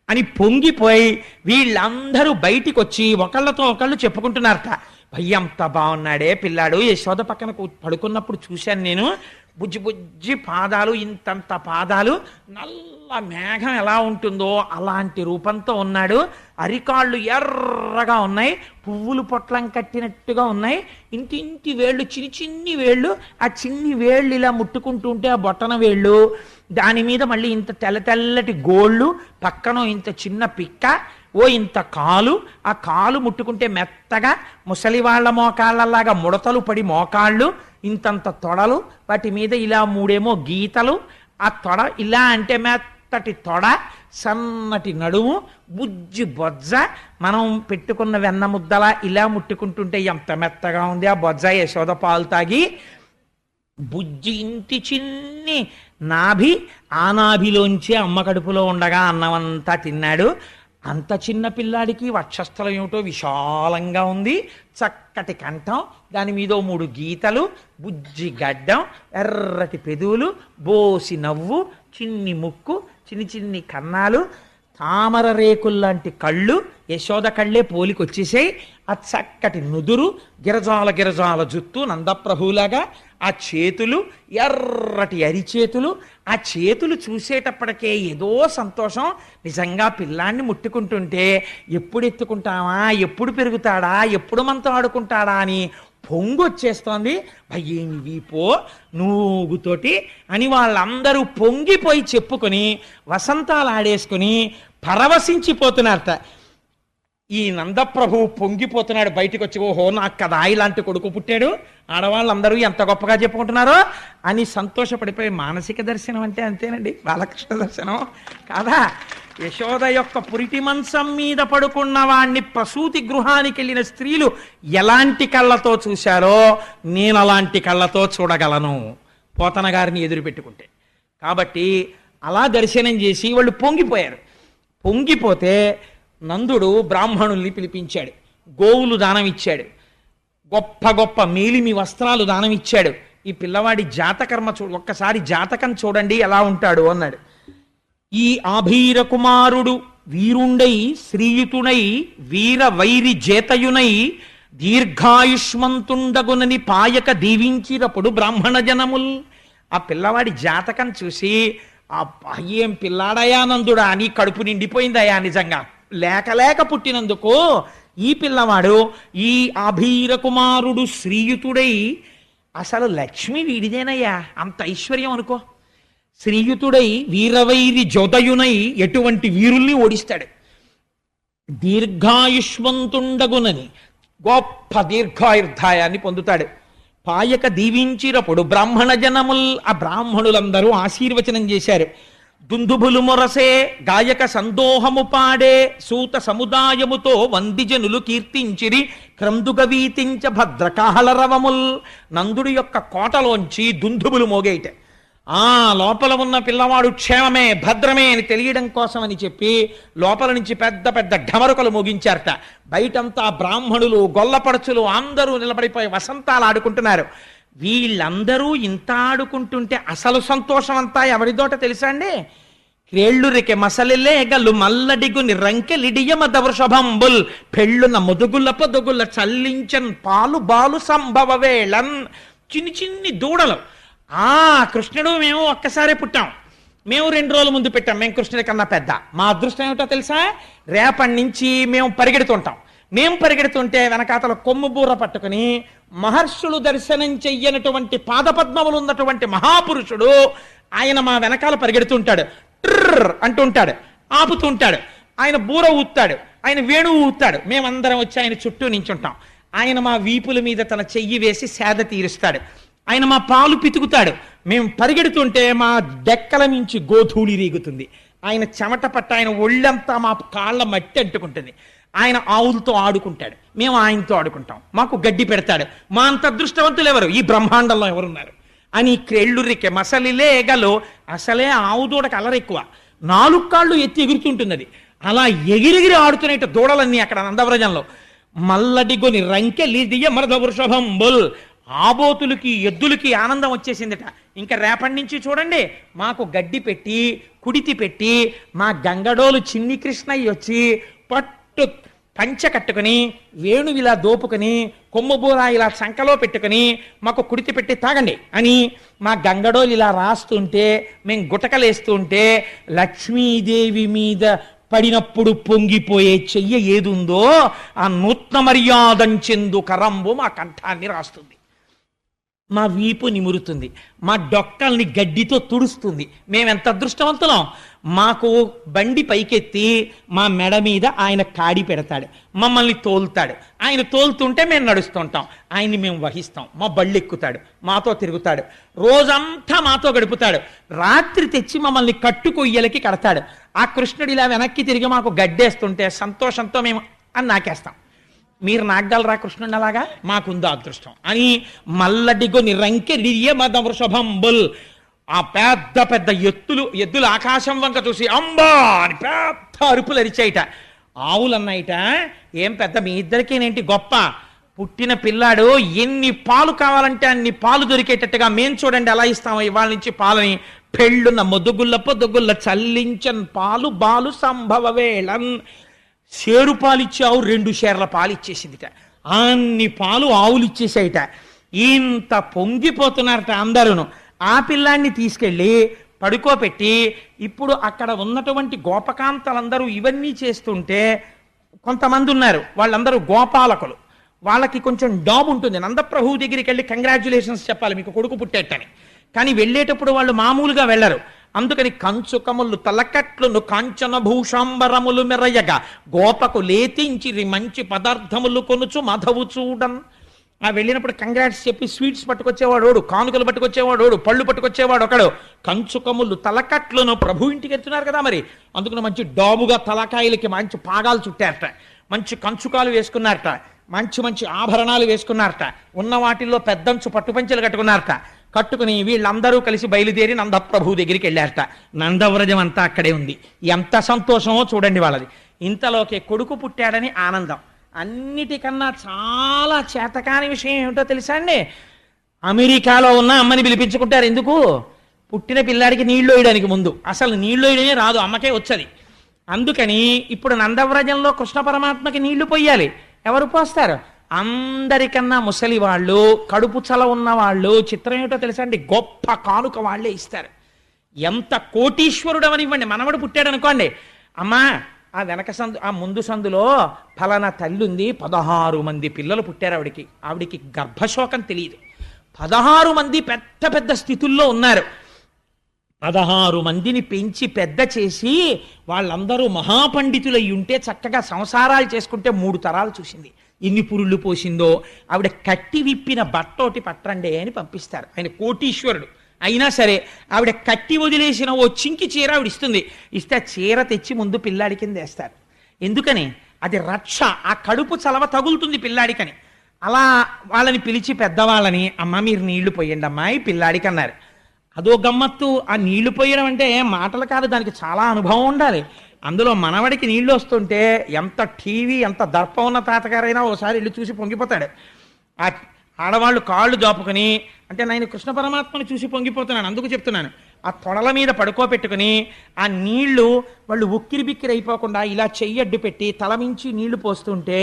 అని పొంగిపోయి వీళ్ళందరూ బయటికి వచ్చి ఒకళ్ళతో ఒకళ్ళు చెప్పుకుంటున్నారట. భయ్యంత బాగున్నాడే పిల్లాడు, యశోద పక్కన పడుకున్నప్పుడు చూశాను నేను, బుజ్జి బుజ్జి పాదాలు, ఇంతంత పాదాలు, నల్ల మేఘం ఎలా ఉంటుందో అలాంటి రూపంతో ఉన్నాడు, అరికాళ్ళు ఎర్రగా ఉన్నాయి, పువ్వులు పొట్లం కట్టినట్టుగా ఉన్నాయి, ఇంటింటి వేళ్ళు చిన్ని చిన్ని వేళ్ళు, ఆ చిన్ని వేళ్ళు ఇలా ముట్టుకుంటూ ఉంటే ఆ బొట్టన వేళ్ళు, దాని మీద మళ్ళీ ఇంత తెల్ల తెల్లటి గోళ్ళు, పక్కన ఇంత చిన్న పిక్క, ఓ ఇంత కాలు, ఆ కాలు ముట్టుకుంటే మెత్తగా ముసలి వాళ్ళ మోకాళ్ళలాగా ముడతలు పడి మోకాళ్ళు, ఇంతంత తొడలు, వాటి మీద ఇలా మూడేమో గీతలు, ఆ తొడ ఇలా అంటే మెత్తటి తొడ, సన్నటి నడుము, బుజ్జి బొజ్జ, మనం పెట్టుకున్న వెన్న ముద్దలా ఇలా ముట్టుకుంటుంటే ఎంత మెత్తగా ఉంది ఆ బొజ్జ. యశోద పాలు తాగి బుజ్జి ఇంటి చిన్ని నాభి, ఆ నాభిలోంచి అమ్మ కడుపులో ఉండగా అన్నమంతా తిన్నాడు. అంత చిన్న పిల్లాడికి వక్షస్థలం ఏమిటో విశాలంగా ఉంది, చక్కటి కంఠం, దాని మీద 3 గీతలు, బుజ్జి గడ్డం, ఎర్రటి పెదవులు, బోసి నవ్వు, చిన్ని ముక్కు, చిన్ని చిన్ని కన్నాలు, తామర రేకుల్లాంటి కళ్ళు, యశోద కళ్ళే పోలికొచ్చేసాయి. ఆ చక్కటి నుదురు, గిరజాల గిరజాల జుత్తు నందప్రభులాగా, ఆ చేతులు ఎర్రటి అరిచేతులు, ఆ చేతులు చూసేటప్పటికే ఏదో సంతోషం. నిజంగా పిల్లాన్ని ముట్టుకుంటుంటే ఎప్పుడు ఎత్తుకుంటామా, ఎప్పుడు పెరుగుతాడా, ఎప్పుడు మనతో ఆడుకుంటాడా అని పొంగొచ్చేస్తోంది. భయ్యేమి వీపో నూగుతోటి అని వాళ్ళందరూ పొంగిపోయి చెప్పుకొని వసంతాలు ఆడేసుకుని పరవశించిపోతున్నారట. ఈ నందప్రభువు పొంగిపోతున్నాడు బయటికి వచ్చి, ఓహో నాకు కదా ఇలాంటి కొడుకు పుట్టాడు, ఆడవాళ్ళందరూ ఎంత గొప్పగా చెప్పుకుంటున్నారో అని సంతోషపడిపోయి. మానసిక దర్శనం అంటే అంతేనండి, బాలకృష్ణ దర్శనం కాదా? యశోద యొక్క పురిటి మంచం మీద పడుకున్న వాణ్ణి ప్రసూతి గృహానికి వెళ్ళిన స్త్రీలు ఎలాంటి కళ్ళతో చూశారో నేను అలాంటి కళ్ళతో చూడగలను పోతన గారిని ఎదురు పెట్టుకుంటే. కాబట్టి అలా దర్శనం చేసి వాళ్ళు పొంగిపోయారు. పొంగిపోతే నందుడు బ్రాహ్మణుల్ని పిలిపించాడు, గోవులు దానం ఇచ్చాడు, గొప్ప గొప్ప మేలిమి వస్త్రాలు దానం ఇచ్చాడు. ఈ పిల్లవాడి జాతకర్మ ఒక్కసారి జాతకం చూడండి ఎలా ఉంటాడు అన్నాడు. ఈ ఆభీర కుమారుడు వీరుండై శ్రీయుతునై వీర వైరి జేతయునై దీర్ఘాయుష్మంతుండగునని పాయక దీవించినప్పుడు బ్రాహ్మణ జనముల్. ఆ పిల్లవాడి జాతకం చూసి ఆ ఏం పిల్లాడయానందుడా అని కడుపు నిండిపోయిందయా. నిజంగా లేక లేక పుట్టినందుకు ఈ పిల్లవాడు ఈ అభీర కుమారుడు శ్రీయుతుడై, అసలు లక్ష్మి వీడిదేనయ్యా, అంత ఐశ్వర్యం అనుకో. శ్రీయుతుడై వీరవైరి జోదయునై ఎటువంటి వీరుల్ని ఓడిస్తాడు. దీర్ఘాయుష్మంతుండగునని గొప్ప దీర్ఘాయుర్ధాయాన్ని పొందుతాడు. పాయక దీవించినప్పుడు బ్రాహ్మణ జనముల్, ఆ బ్రాహ్మణులందరూ ఆశీర్వచనం చేశారు. దుందుభులు మొరసే గాయక సందోహము పాడే సూత సముదాయముతో వందిజనులు కీర్తించిరి క్రందుగవీతించ భద్రకాహళరవముల్. నందుడి యొక్క కోటలోంచి దుందుబులు మోగేట. ఆ లోపల ఉన్న పిల్లవాడు క్షేమమే భద్రమే అని తెలియడం కోసమని చెప్పి లోపల నుంచి పెద్ద పెద్ద ఢమరుకలు మోగించారట. బయటంతా బ్రాహ్మణులు గొల్లపడుచులు అందరూ నిలబడిపోయి వసంతాలు ఆడుకుంటున్నారు. వీళ్ళందరూ ఇంత ఆడుకుంటుంటే అసలు సంతోషం అంతా ఎవరిదోట తెలుసా అండి? క్రేళ్ళురికె మసలిలే గల్లు మల్లడిగుని రంకెలిడియ మద వృషభంబుల్ పెళ్ళున ముదుగుల పొదుగుల చల్లించన్ పాలు బాలు సంభవ వేళన్. చిన్ని చిన్ని దూడలు. కృష్ణుడు మేము ఒక్కసారే పుట్టాం, మేము 2 రోజుల ముందు పెట్టాం, మేము కృష్ణుడి కన్నా పెద్ద. మా అదృష్టం ఏమిటో తెలుసా? రేపటి నుంచి మేము పరిగెడుతుంటాం. మేము పరిగెడుతుంటే వెనకాతల కొమ్ము బూర పట్టుకుని మహర్షులు దర్శనం చెయ్యనటువంటి పాదపద్మములు ఉన్నటువంటి మహాపురుషుడు ఆయన మా వెనకాల పరిగెడుతుంటాడు. ట్రర్ అంటుంటాడు, ఆపుతుంటాడు. ఆయన బూర ఊతాడు, ఆయన వేణువు ఊతాడు. మేమందరం వచ్చి ఆయన చుట్టూ నించుంటాం. ఆయన మా వీపుల మీద తన చెయ్యి వేసి సేద తీరుస్తాడు. ఆయన మా పాలు పితుకుతాడు. మేము పరిగెడుతుంటే మా డెక్కల నుంచి గోధూళి రీగుతుంది. ఆయన చెమట పట్ట ఆయన ఒళ్ళంతా మా కాళ్ళ మట్టి అంటుకుంటుంది. ఆయన ఆవులతో ఆడుకుంటాడు, మేము ఆయనతో ఆడుకుంటాం. మాకు గడ్డి పెడతాడు. మా అంత అదృష్టవంతులు ఎవరు ఈ బ్రహ్మాండంలో ఎవరున్నారు అని క్రేళ్ళురికే మసలిలే ఎగలో. అసలే ఆవు దూడకు అలర ఎక్కువ, 4 కాళ్ళు ఎత్తి ఎగురుతుంటుంది అది. అలా ఎగిరిగిరి ఆడుతున్నట్ట దూడలన్నీ అక్కడ నందవ్రజంలో. మల్లడిగొని రంకెలిదియ మరద వృషభంబుల్. ఆబోతులకి ఎద్దులకి ఆనందం వచ్చేసిందట. ఇంకా రేపటి నుంచి చూడండి మాకు గడ్డి పెట్టి కుడితి పెట్టి మా గంగడోలు చిన్ని కృష్ణయ్య వచ్చి పట్టు పంచ కట్టుకుని వేణువు ఇలా దోపుకొని కొమ్ముబూర ఇలా చంకలో పెట్టుకుని మాకు కుడితి పెట్టి తాగండి అని మా గంగడోలు ఇలా రాస్తుంటే మేము గుటకలేస్తుంటే లక్ష్మీదేవి మీద పడినప్పుడు పొంగిపోయే చెయ్య ఏదుందో ఆ నూత్న మర్యాదంచెందు కరంబు మా కంఠాన్ని రాస్తుంది, మా వీపు నిమురుతుంది, మా డొక్కల్ని గడ్డితో తుడుస్తుంది. మేమెంత అదృష్టవంతులం. మాకు బండి పైకెత్తి మా మెడ మీద ఆయన కాడి పెడతాడు, మమ్మల్ని తోలుతాడు. ఆయన తోలుతుంటే మేము నడుస్తుంటాం, ఆయన్ని మేము వహిస్తాం. మా బళ్ళు ఎక్కుతాడు, మాతో తిరుగుతాడు, రోజంతా మాతో గడుపుతాడు. రాత్రి తెచ్చి మమ్మల్ని కట్టుకొయ్యలకి కడతాడు. ఆ కృష్ణుడు ఇలా వెనక్కి తిరిగి మాకు గడ్డేస్తుంటే సంతోషంతో మేము అని నాకేస్తాం. మీరు నాగలరా కృష్ణుడు అలాగా? మాకుందో అదృష్టం అని మల్లడిగొని రంకెలిడియ మద వృషభంబుల్. ఆ పెద్ద పెద్ద ఎద్దులు ఆకాశం వంక చూసి అంబా అని పెద్ద అరుపులు అరిచాయిట. ఆవులు అన్నాయిట, ఏం పెద్ద మీ ఇద్దరికేనేంటి గొప్ప, పుట్టిన పిల్లాడు ఎన్ని పాలు కావాలంటే అన్ని పాలు దొరికేటట్టుగా మేం చూడండి ఎలా ఇస్తామో ఇవాళ నుంచి పాలని. పెళ్ళున్న మొదుగుల్ల పొదుగుల్ల చల్లించన్ పాలు బాలు సంభవ వేళన్. షేరు పాలు ఇచ్చి ఆవు 2 షేర్ల పాలు ఇచ్చేసిందిట. అన్ని పాలు ఆవులు ఇచ్చేసాయిట. ఇంత పొంగిపోతున్నారట అందరూను. ఆ పిల్లాన్ని తీసుకెళ్ళి పడుకోపెట్టి ఇప్పుడు అక్కడ ఉన్నటువంటి గోపకాంతలందరూ ఇవన్నీ చేస్తుంటే కొంతమంది ఉన్నారు, వాళ్ళందరూ గోపాలకులు. వాళ్ళకి కొంచెం డాబ్ ఉంటుంది. నందప్రభువు దగ్గరికి వెళ్ళి కంగ్రాచ్యులేషన్స్ చెప్పాలి మీకు కొడుకు పుట్టేట్టని. కానీ వెళ్ళేటప్పుడు వాళ్ళు మామూలుగా వెళ్ళరు. అందుకని కంచుకములు తలకట్లును కాంచన భూషాంబరములు మెరయగా గోపకు లేతించిరి మంచి పదార్థములు కొనుచు మాధవు చూడన్. వెళ్ళినప్పుడు కంగ్రాట్స్ చెప్పి స్వీట్స్ పట్టుకొచ్చేవాడు, కానుకలు పట్టుకొచ్చేవాడు, పళ్ళు పట్టుకొచ్చేవాడు ఒకడు. కంచుకములు తలకట్లను ప్రభు ఇంటికి వెళ్తున్నారు కదా మరి, అందుకని మంచి డాబుగా తలకాయలకి మంచి పాగాలు చుట్టారట, మంచి కంచుకాలు వేసుకున్నారట, మంచి మంచి ఆభరణాలు వేసుకున్నారట, ఉన్న వాటిల్లో పెద్దంచు పట్టుపంచెలు కట్టుకున్నారట. కట్టుకుని వీళ్ళందరూ కలిసి బయలుదేరి నందప్రభువు దగ్గరికి వెళ్ళారట. నందవ్రజం అంతా అక్కడే ఉంది. ఎంత సంతోషమో చూడండి వాళ్ళది. ఇంతలోకే కొడుకు పుట్టాడని ఆనందం. అన్నిటికన్నా చాలా చేతకాని విషయం ఏమిటో తెలుసా అండి? అమెరికాలో ఉన్న అమ్మని పిలిపించుకుంటారు. ఎందుకు? పుట్టిన పిల్లాడికి నీళ్ళు వేయడానికి ముందు. అసలు నీళ్ళు వేయడమే రాదు, అమ్మకే వచ్చది. అందుకని ఇప్పుడు నందవ్రజంలో కృష్ణ పరమాత్మకి నీళ్లు పొయ్యాలి. ఎవరు పోస్తారు? అందరికన్నా ముసలి వాళ్ళు, కడుపు చల ఉన్న వాళ్ళు. చిత్రం ఏమిటో తెలుసా అండి, గొప్ప కానుక వాళ్ళే ఇస్తారు. ఎంత కోటీశ్వరుడు అవనివ్వండి, మనవడు పుట్టాడు అనుకోండి, అమ్మా ఆ వెనక సందు ఆ ముందు సందులో ఫలానా తల్లి ఉంది, 16 మంది పిల్లలు పుట్టారు ఆవిడికి. ఆవిడికి గర్భశోకం తెలియదు. 16 మంది పెద్ద పెద్ద స్థితుల్లో ఉన్నారు. 16 మందిని పెంచి పెద్ద చేసి వాళ్ళందరూ మహాపండితులై ఉంటే చక్కగా సంసారాలు చేసుకుంటే 3 తరాలు చూసింది. ఎన్ని పురుళ్ళు పోసిందో. ఆవిడ కట్టి విప్పిన బట్టోటి పట్టండి అని పంపిస్తారు. ఆయన కోటీశ్వరుడు అయినా సరే ఆవిడ కట్టి వదిలేసిన ఓ చింకి చీర ఆవిడ ఇస్తుంది. ఇస్తే ఆ చీర తెచ్చి ముందు పిల్లాడి కింద వేస్తారు. ఎందుకని? అది రక్ష. ఆ కడుపు చలవ తగులుతుంది పిల్లాడికని. అలా వాళ్ళని పిలిచి పెద్దవాళ్ళని, అమ్మ మీరు నీళ్లు పోయండి అమ్మాయి పిల్లాడికి అన్నారు. అదో గమ్మత్తు. ఆ నీళ్లు పోయడం అంటే మాటలు కాదు, దానికి చాలా అనుభవం ఉండాలి. అందులో మనవడికి నీళ్లు వస్తుంటే ఎంత టీవీ ఎంత దర్పం ఉన్న తాతగారైనా ఓసారి ఇల్లు చూసి పొంగిపోతాడు. ఆ ఆడవాళ్ళు కాళ్ళు జాపుకొని, అంటే నేను కృష్ణ పరమాత్మని చూసి పొంగిపోతున్నాను అందుకు చెప్తున్నాను, ఆ తొడల మీద పడుకోబెట్టుకుని ఆ నీళ్లు వాళ్ళు ఉక్కిరి బిక్కిరి అయిపోకుండా ఇలా చెయ్యడ్డు పెట్టి తలమించి నీళ్లు పోస్తుంటే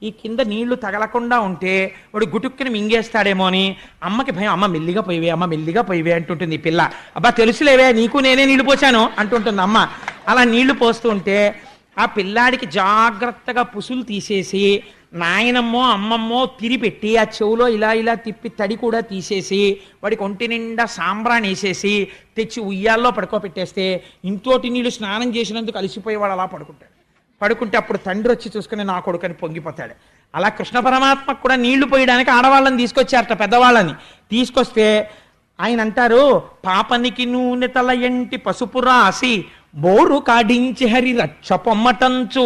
ఈ కింద నీళ్లు తగలకుండా ఉంటే వాడు గుటుక్కుని మింగేస్తాడేమో అని అమ్మకి భయం. అమ్మ మెల్లిగా పోయివే, అమ్మ మెల్లిగా పోయివే అంటుంటుంది ఈ పిల్ల. అబ్బా తెలుసులేవే నీకు నేనే నీళ్లు పోసాను అంటుంటుంది అమ్మ. అలా నీళ్లు పోస్తూ ఉంటే ఆ పిల్లాడికి జాగ్రత్తగా పుసులు తీసేసి నాయనమ్మో అమ్మమ్మో తిరిపెట్టి ఆ చెవులో ఇలా ఇలా తిప్పి తడి కూడా తీసేసి వాడికి ఒంటి నిండా సాంబ్రాన్ని వేసేసి తెచ్చి ఉయ్యాల్లో పడుకోబెట్టేస్తే ఇంతోటి నీళ్ళు స్నానం చేసినందుకు అలసిపోయేవాడు అలా పడుకుంటే అప్పుడు తండ్రి వచ్చి చూసుకుని నా కొడుకని పొంగిపోతాడు. అలా కృష్ణ పరమాత్మకు కూడా నీళ్లు పోయడానికి ఆడవాళ్ళని తీసుకొచ్చారట, పెద్దవాళ్ళని తీసుకొస్తే ఆయన అంటారు, పాపనికి నూనె తల ఎంటి పసుపు రాసి బోరు కాడించి హరి రక్ష పొమ్మటంచు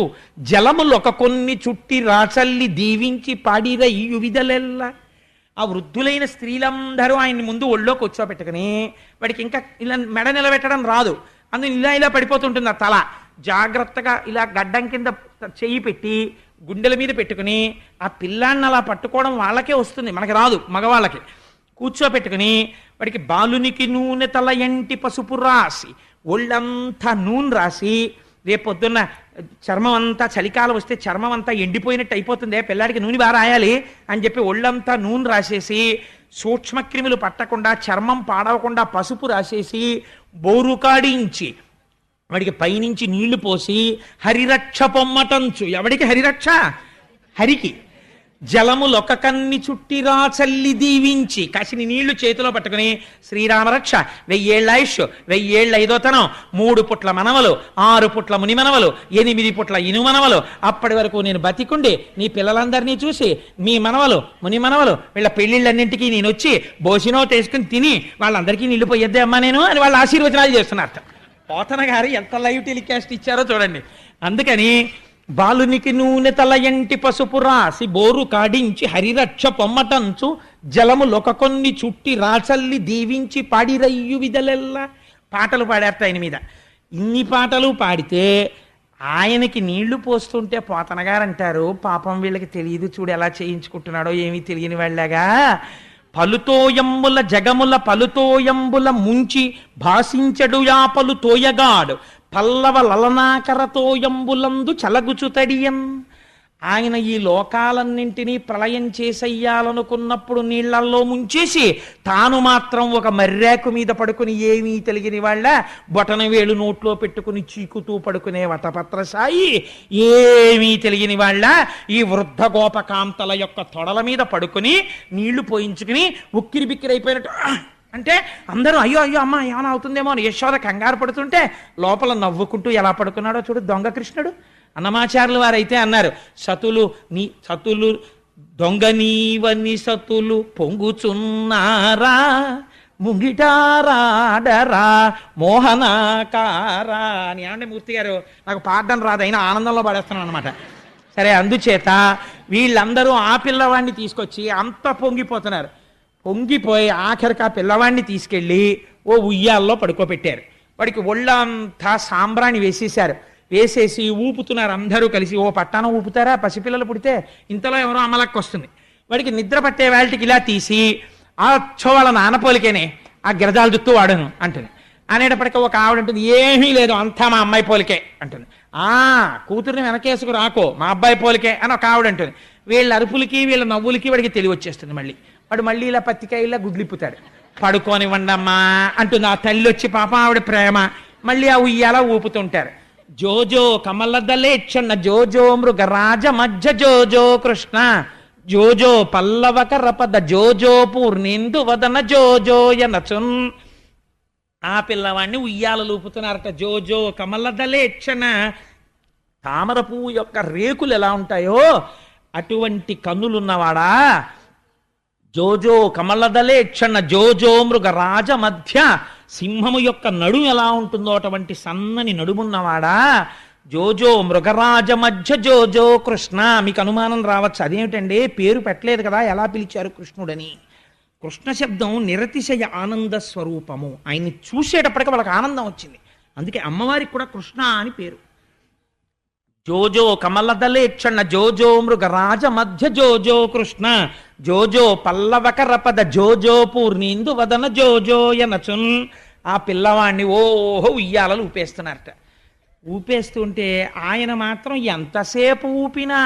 జలములొక కొన్ని చుట్టి రాచల్లి దీవించి పాడిరయ్యు విధలెల్ల. ఆ వృద్ధులైన స్త్రీలందరూ ఆయన్ని ముందు ఒళ్ళో కూర్చోబెట్టుకుని, వాడికి ఇంకా ఇలా మెడ నిలబెట్టడం రాదు, అందులో ఇలా ఇలా పడిపోతుంటుంది ఆ తల. జాగ్రత్తగా ఇలా గడ్డం కింద చెయ్యి పెట్టి గుండెల మీద పెట్టుకుని ఆ పిల్లాన్ని అలా పట్టుకోవడం వాళ్ళకే వస్తుంది, మనకి రాదు, మగవాళ్ళకి. కూర్చోబెట్టుకుని వాడికి బాలునికి నూనె తల ఎంటి పసుపు రాసి ఒళ్ళంతా నూనె రాసి, రేపొద్దున్న చర్మం అంతా చలికాలం వస్తే చర్మం అంతా ఎండిపోయినట్టు అయిపోతుంది, పిల్లాడికి నూనె బాగా రాయాలి అని చెప్పి ఒళ్ళంతా నూనె రాసేసి సూక్ష్మక్రిములు పట్టకుండా చర్మం పాడవకుండా పసుపు రాసేసి బోరు కాడించి వాడికి పైనుంచి నీళ్లు పోసి హరిరక్ష పొమ్మటంచు. ఎవడికి హరిరక్ష? హరికి. జలములొక కన్ని చుట్టిరా చల్లి దీవించి కాసిని నీళ్లు చేతిలో పట్టుకుని శ్రీరామరక్ష 1000 ఆయుష్ 1000 ఐదోతనం 3 పుట్ల మనవలు 6 పుట్ల ముని మనవలు 8 పుట్ల ఇను మనవలు, అప్పటి వరకు నేను బతికుండి నీ పిల్లలందరినీ చూసి మీ మనవలు ముని మనవలు వీళ్ళ పెళ్లిళ్ళన్నింటికీ నేను వచ్చి భోజనో తీసుకుని తిని వాళ్ళందరికీ నీళ్లు పోయొద్దే అమ్మా నేను అని వాళ్ళు ఆశీర్వచనాలు చేస్తున్నారు. పోతన గారు ఎంత లైవ్ టెలికాస్ట్ ఇచ్చారో చూడండి. అందుకని బాలునికి నూనె తల ఎంటి పసుపు రాసి బోరు కాడించి హరిరక్ష పొమ్మటంచు జలములొక కొన్ని చుట్టి రాచల్లి దీవించి పాడిరయ్యు విధలెల్లా. పాటలు పాడారట ఆయన మీద. ఇన్ని పాటలు పాడితే ఆయనకి నీళ్లు పోస్తుంటే పోతన గారు అంటారు, పాపం వీళ్ళకి తెలియదు చూడు ఎలా చేయించుకుంటున్నాడో ఏమీ తెలియని వాళ్ళగా, పలుతోయంబుల జగముల పలుతోయంబుల ముంచి భాషించడు యాపలు తోయగాడు పల్లవ లలనాకరతోయంబులందు చలగుచుతడియం. ఆయన ఈ లోకాలన్నింటినీ ప్రళయం చేసెయ్యాలనుకున్నప్పుడు నీళ్లల్లో ముంచేసి తాను మాత్రం ఒక మర్రాకు మీద పడుకుని ఏమీ తెలియని వాళ్ళ బొటనవేలు నోట్లో పెట్టుకుని చీకుతూ పడుకునే వటపత్రసాయి ఏమీ తెలియని వాళ్ళ ఈ వృద్ధ గోపకాంతల యొక్క తొడల మీద పడుకుని నీళ్లు పోయించుకుని ఉక్కిరి బిక్కిరి అయిపోయినట్టు అంటే అందరూ అయ్యో అయ్యో అమ్మ ఏమైనా అవుతుందేమో అని యశోద కంగారు పడుతుంటే లోపల నవ్వుకుంటూ ఎలా పడుకున్నాడో చూడు దొంగ కృష్ణుడు. అన్నమాచార్యులు వారైతే అన్నారు, సతులు దొంగ నీవని సతులు పొంగుచున్నారా ముంగిటారాడరా మోహనాకారా అని. ఏమంటే మూర్తి గారు నాకు పాడడం రాదు, అయినా ఆనందంలో పాడేస్తున్నాను అనమాట. సరే, అందుచేత వీళ్ళందరూ ఆ పిల్లవాడిని తీసుకొచ్చి అంత పొంగిపోతున్నారు. పొంగిపోయి ఆఖరికి ఆ పిల్లవాడిని తీసుకెళ్ళి ఓ ఉయ్యాల్లో పడుకోబెట్టారు. వాడికి ఒళ్ళంతా సాంబ్రాణి వేసేశారు. వేసేసి ఊపుతున్నారు అందరూ కలిసి. ఓ పట్టానం ఊపుతారా పసిపిల్లలు పుడితే, ఇంతలో ఎవరో అమలక్కి వస్తుంది. వాడికి నిద్ర పట్టే వాళ్ళకి ఇలా తీసి ఆ వాళ్ళ నాన్నపోలికేనే ఆ గిరజాల జుత్తు వాడను అంటుంది. అనేటప్పటికీ ఒక ఆవిడ ఉంటుంది, ఏమీ లేదు అంతా మా అమ్మాయి పోలికే అంటుంది. కూతుర్ని వెనకేసుకు రాకో, మా అబ్బాయి పోలికే అని ఒక ఆవిడ అంటుంది. వీళ్ళ అరుపులకి వీళ్ళ నవ్వులకి వాడికి తెలివి వచ్చేస్తుంది. వాడు మళ్ళీ ఇలా పత్తికాయలా గుడ్లిప్పుతాడు. పడుకోనివ్వండమ్మా అంటుంది ఆ తల్లి వచ్చి. పాప ఆవిడ ప్రేమ. మళ్ళీ ఆ ఉయ్యాల ఊపుతుంటారు. జోజో కమలదలేక్షణ జోజో మృగరాజ మధ్య జోజో కృష్ణ జోజో పల్లవకరపద జోజో పూర్ణేందు వదన జోజోయనచున్. ఆ పిల్లవాడిని ఉయ్యాలలు ఊపుతున్నారట. జోజో కమలదలేక్షణ, తామర పువ్వు యొక్క రేకులు ఎలా ఉంటాయో అటువంటి కన్నులున్నవాడా. జోజో కమలదలేక్షణ జోజో మృగరాజ మధ్య, సింహము యొక్క నడుము ఎలా ఉంటుందో అటువంటి సన్నని నడుమున్నవాడా. జోజో మృగరాజ మధ్య జోజో కృష్ణ. మీకు అనుమానం రావచ్చు, అదేమిటండి పేరు పెట్టలేదు కదా, ఎలా పిలిచారు కృష్ణుడని. కృష్ణ శబ్దం నిరతిశయ ఆనంద స్వరూపము. ఆయన్ని చూసేటప్పటికి వాళ్ళకి ఆనందం వచ్చింది. అందుకే అమ్మవారికి కూడా కృష్ణ అని పేరు. జోజో కమలదలేక్షణ జోజో మృగరాజ మధ్య జోజో కృష్ణ జోజో పల్లవకరపద జోజో పూర్ణీందు వదన జోజోయనచున్. ఆ పిల్లవాడిని ఓహో ఉయ్యాలలు ఊపేస్తున్నారట. ఊపేస్తుంటే ఆయన మాత్రం ఎంతసేపు ఊపినా,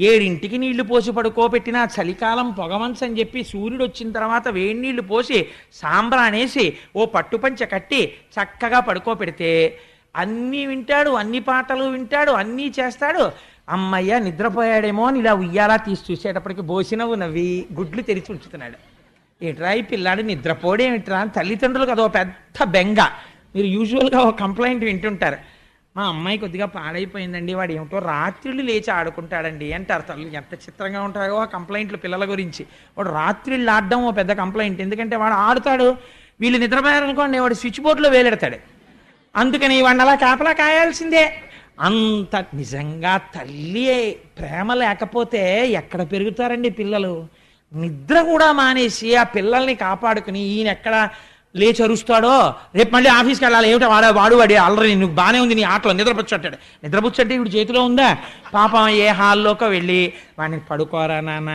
7ంటికి నీళ్లు పోసి పడుకోబెట్టినా, చలికాలం పొగమంచని చెప్పి సూర్యుడు వచ్చిన తర్వాత వేడి నీళ్లు పోసి సాంబ్రాణేసి ఓ పట్టుపంచ కట్టి చక్కగా పడుకోబెడితే అన్నీ వింటాడు, అన్ని పాటలు వింటాడు, అన్నీ చేస్తాడు. అమ్మయ్య నిద్రపోయాడేమో అని ఇలా ఉయ్యాలా తీసి చూసేటప్పటికి బోసినవ్వు నవ్వి గుడ్లు తెరిచి ఉంచుతున్నాడు. ఏట్రా ఈ పిల్లాడు నిద్రపోడేమిట్రా అని తల్లిదండ్రులకు అదో పెద్ద బెంగ. మీరు యూజువల్గా ఒక కంప్లైంట్ వింటుంటారు, మా అమ్మాయి కొద్దిగా పాడైపోయిందండి, వాడు ఏమిటో రాత్రిళ్ళు లేచి ఆడుకుంటాడండి అంటారు తల్లి. ఎంత చిత్రంగా ఉంటాయో ఆ కంప్లైంట్లు పిల్లల గురించి. వాడు రాత్రిళ్ళు ఆడడం ఓ పెద్ద కంప్లైంట్. ఎందుకంటే వాడు ఆడుతాడు, వీళ్ళు నిద్రపోయారనుకోండి వాడు స్విచ్ బోర్డులో వేలెడతాడు. అందుకని వాడిని అలా కాపలా కాయాల్సిందే. అంత నిజంగా తల్లి ప్రేమ లేకపోతే ఎక్కడ పెరుగుతారండి పిల్లలు. నిద్ర కూడా మానేసి ఆ పిల్లల్ని కాపాడుకుని ఈయన ఎక్కడ లేచి అరుస్తాడో, రేపు మళ్ళీ ఆఫీస్కి వెళ్ళాలి, ఏమిటో వాడు అల్లరి, నువ్వు బాగానే ఉంది నీ ఆటలో నిద్రపుచ్చట్టాడు. నిద్రపుచ్చంటే ఇప్పుడు చేతిలో ఉందా? పాపం ఏ హాల్లోకి వెళ్ళి వాడిని పడుకోరా నాన్న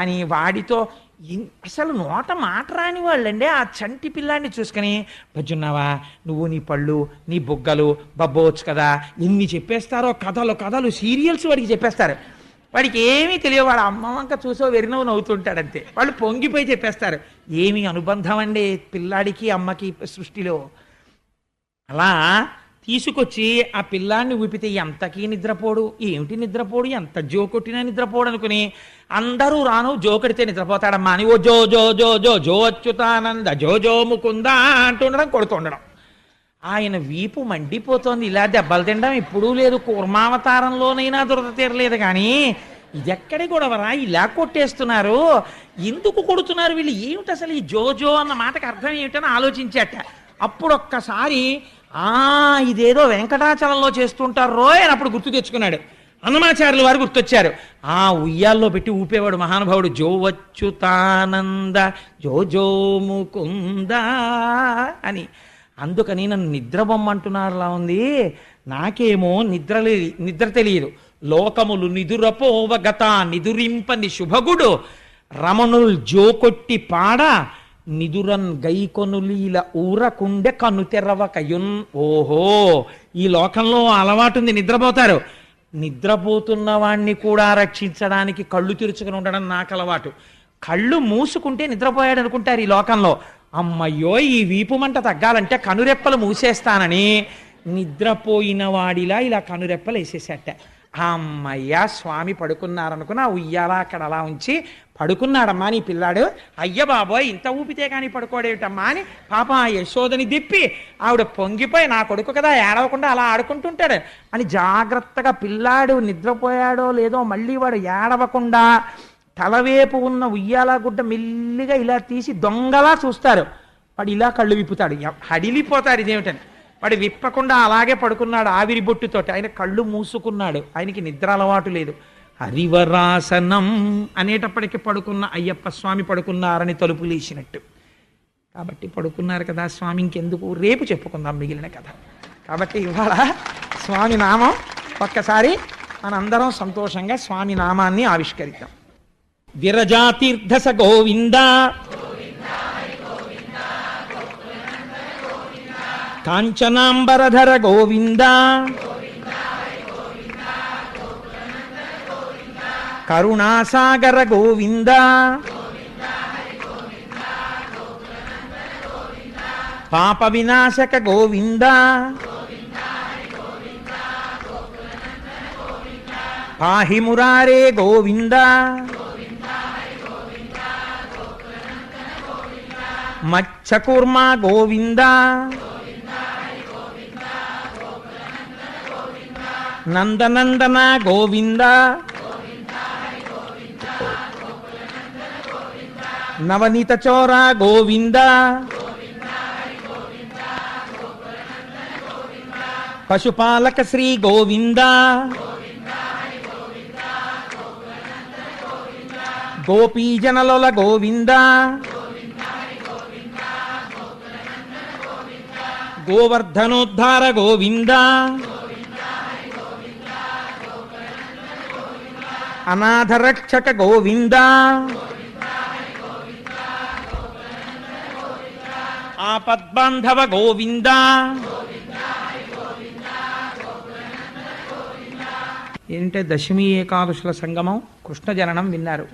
అని వాడితో అసలు నోట మాట రాని వాళ్ళండి. ఆ చంటి పిల్లాన్ని చూసుకుని బజ్జున్నావా నువ్వు, నీ పళ్ళు, నీ బుగ్గలు బబ్బోవచ్చు కదా, ఎన్ని చెప్పేస్తారో కథలు సీరియల్స్ వాడికి చెప్పేస్తారు. వాడికి ఏమీ తెలియదు. వాడు అమ్మ వంక చూసో వెరినవ్వు నవ్వుతుంటాడంతే. వాళ్ళు పొంగిపోయి చెప్పేస్తారు. ఏమి అనుబంధం అండి పిల్లాడికి అమ్మకి సృష్టిలో. అలా తీసుకొచ్చి ఆ పిల్లాన్ని ఊపితే ఎంతకీ నిద్రపోడు. ఏమిటి నిద్రపోడు, ఎంత జోకొట్టినా నిద్రపోడు అనుకుని అందరూ రాను జోకొడితే నిద్రపోతాడమ్మా అని ఓ జో జో జో జో జో అచ్యుతానంద జో జో ముకుంద అంటుండడం, కొడుతుండడం. ఆయన వీపు మండిపోతోంది. ఇలా దెబ్బలు తినడం ఎప్పుడూ లేదు. కూర్మావతారంలోనైనా దురద తీరలేదు. కానీ ఇదెక్కడి గొడవరా, ఇలా కొట్టేస్తున్నారు, ఎందుకు కొడుతున్నారు వీళ్ళు, ఏమిటి అసలు ఈ జోజో అన్న మాటకు అర్థం ఏమిటని ఆలోచించాట. అప్పుడు ఒక్కసారి ఇదేదో వెంకటాచలంలో చేస్తుంటారు రోయ్ అని అప్పుడు గుర్తు తెచ్చుకున్నాడు. అన్నమాచార్యుల వారు గుర్తొచ్చారు. ఆ ఉయ్యాల్లో పెట్టి ఊపేవాడు మహానుభావుడు. జోవచ్యుతానంద జోజో ముకుంద అని. అందుకని నన్ను నిద్రబొమ్మంటున్నారులా ఉంది. నాకేమో నిద్ర తెలియదు. లోకములు నిదురపోవగత నిదురింపని శుభగుడు రమణుల్ జోకొట్టి పాడ నిదురన్ గైకొనులీల ఊరకుండె కను తెరవకయున్. ఓహో, ఈ లోకంలో అలవాటుంది, నిద్రపోతారు. నిద్రపోతున్న వాణ్ణి కూడా రక్షించడానికి కళ్ళు తెరుచుకుని ఉండడం నాకు అలవాటు. కళ్ళు మూసుకుంటే నిద్రపోయాడు అనుకుంటారు ఈ లోకంలో. అమ్మయ్యో, ఈ వీపు మంట తగ్గాలంటే కనురెప్పలు మూసేస్తానని నిద్రపోయిన వాడిలా ఇలా కనురెప్పలు వేసేసేట. అమ్మయ్య స్వామి పడుకున్నారనుకుని ఆ ఉయ్యాల అక్కడ అలా ఉంచి పడుకున్నాడమ్మా నీ పిల్లాడు. అయ్య బాబోయ్ ఇంత ఊపితే కానీ పడుకోడేమిటమ్మా అని పాపం ఆ యశోదని దిప్పి ఆవిడ పొంగిపోయి నా కొడుకు కదా ఏడవకుండా అలా ఆడుకుంటుంటాడు అని జాగ్రత్తగా పిల్లాడు నిద్రపోయాడో లేదో మళ్ళీ వాడు ఏడవకుండా తలవేపు ఉన్న ఉయ్యాల గుడ్డ మెల్లిగా ఇలా తీసి దొంగలా చూస్తారు. వాడు ఇలా కళ్ళు విప్పుతాడు, హడిలిపోతారు ఇదేమిటని. వాడు విప్పకుండా అలాగే పడుకున్నాడు ఆవిరి బొట్టుతోటి. ఆయన కళ్ళు మూసుకున్నాడు, ఆయనకి నిద్ర అలవాటు లేదు. హరివరాసనం అనేటప్పటికీ పడుకున్న అయ్యప్ప స్వామి పడుకున్నారని తలుపు లేచినట్టు. కాబట్టి పడుకున్నారు కదా స్వామి, ఇంకెందుకు రేపు చెప్పుకుందాం మిగిలిన కథ. కాబట్టి ఇవాళ స్వామి నామం ఒక్కసారి మనందరం సంతోషంగా స్వామి నామాన్ని ఆవిష్కరిద్దాం. విరజాతీర్థస గోవింద, కాంచనాంబరధర గోవింద, కరుణాసాగర గోవింద పాప వినాశక గోవింద పాహి మురారే గోవింద మత్స్యకూర్మ గోవింద నందనందన గోవింద నవనీత చోర గోవింద పశుపాలక శ్రీ గోవింద గోపీజనలోల గోవింద గోవర్ధనోద్ధార గోవింద అనాథరక్షక గోవింద ఆపద్బాంధవ గోవింద ఏంటంటే దశమి ఏకాదశుల సంగమం కృష్ణ జననం విన్నారు.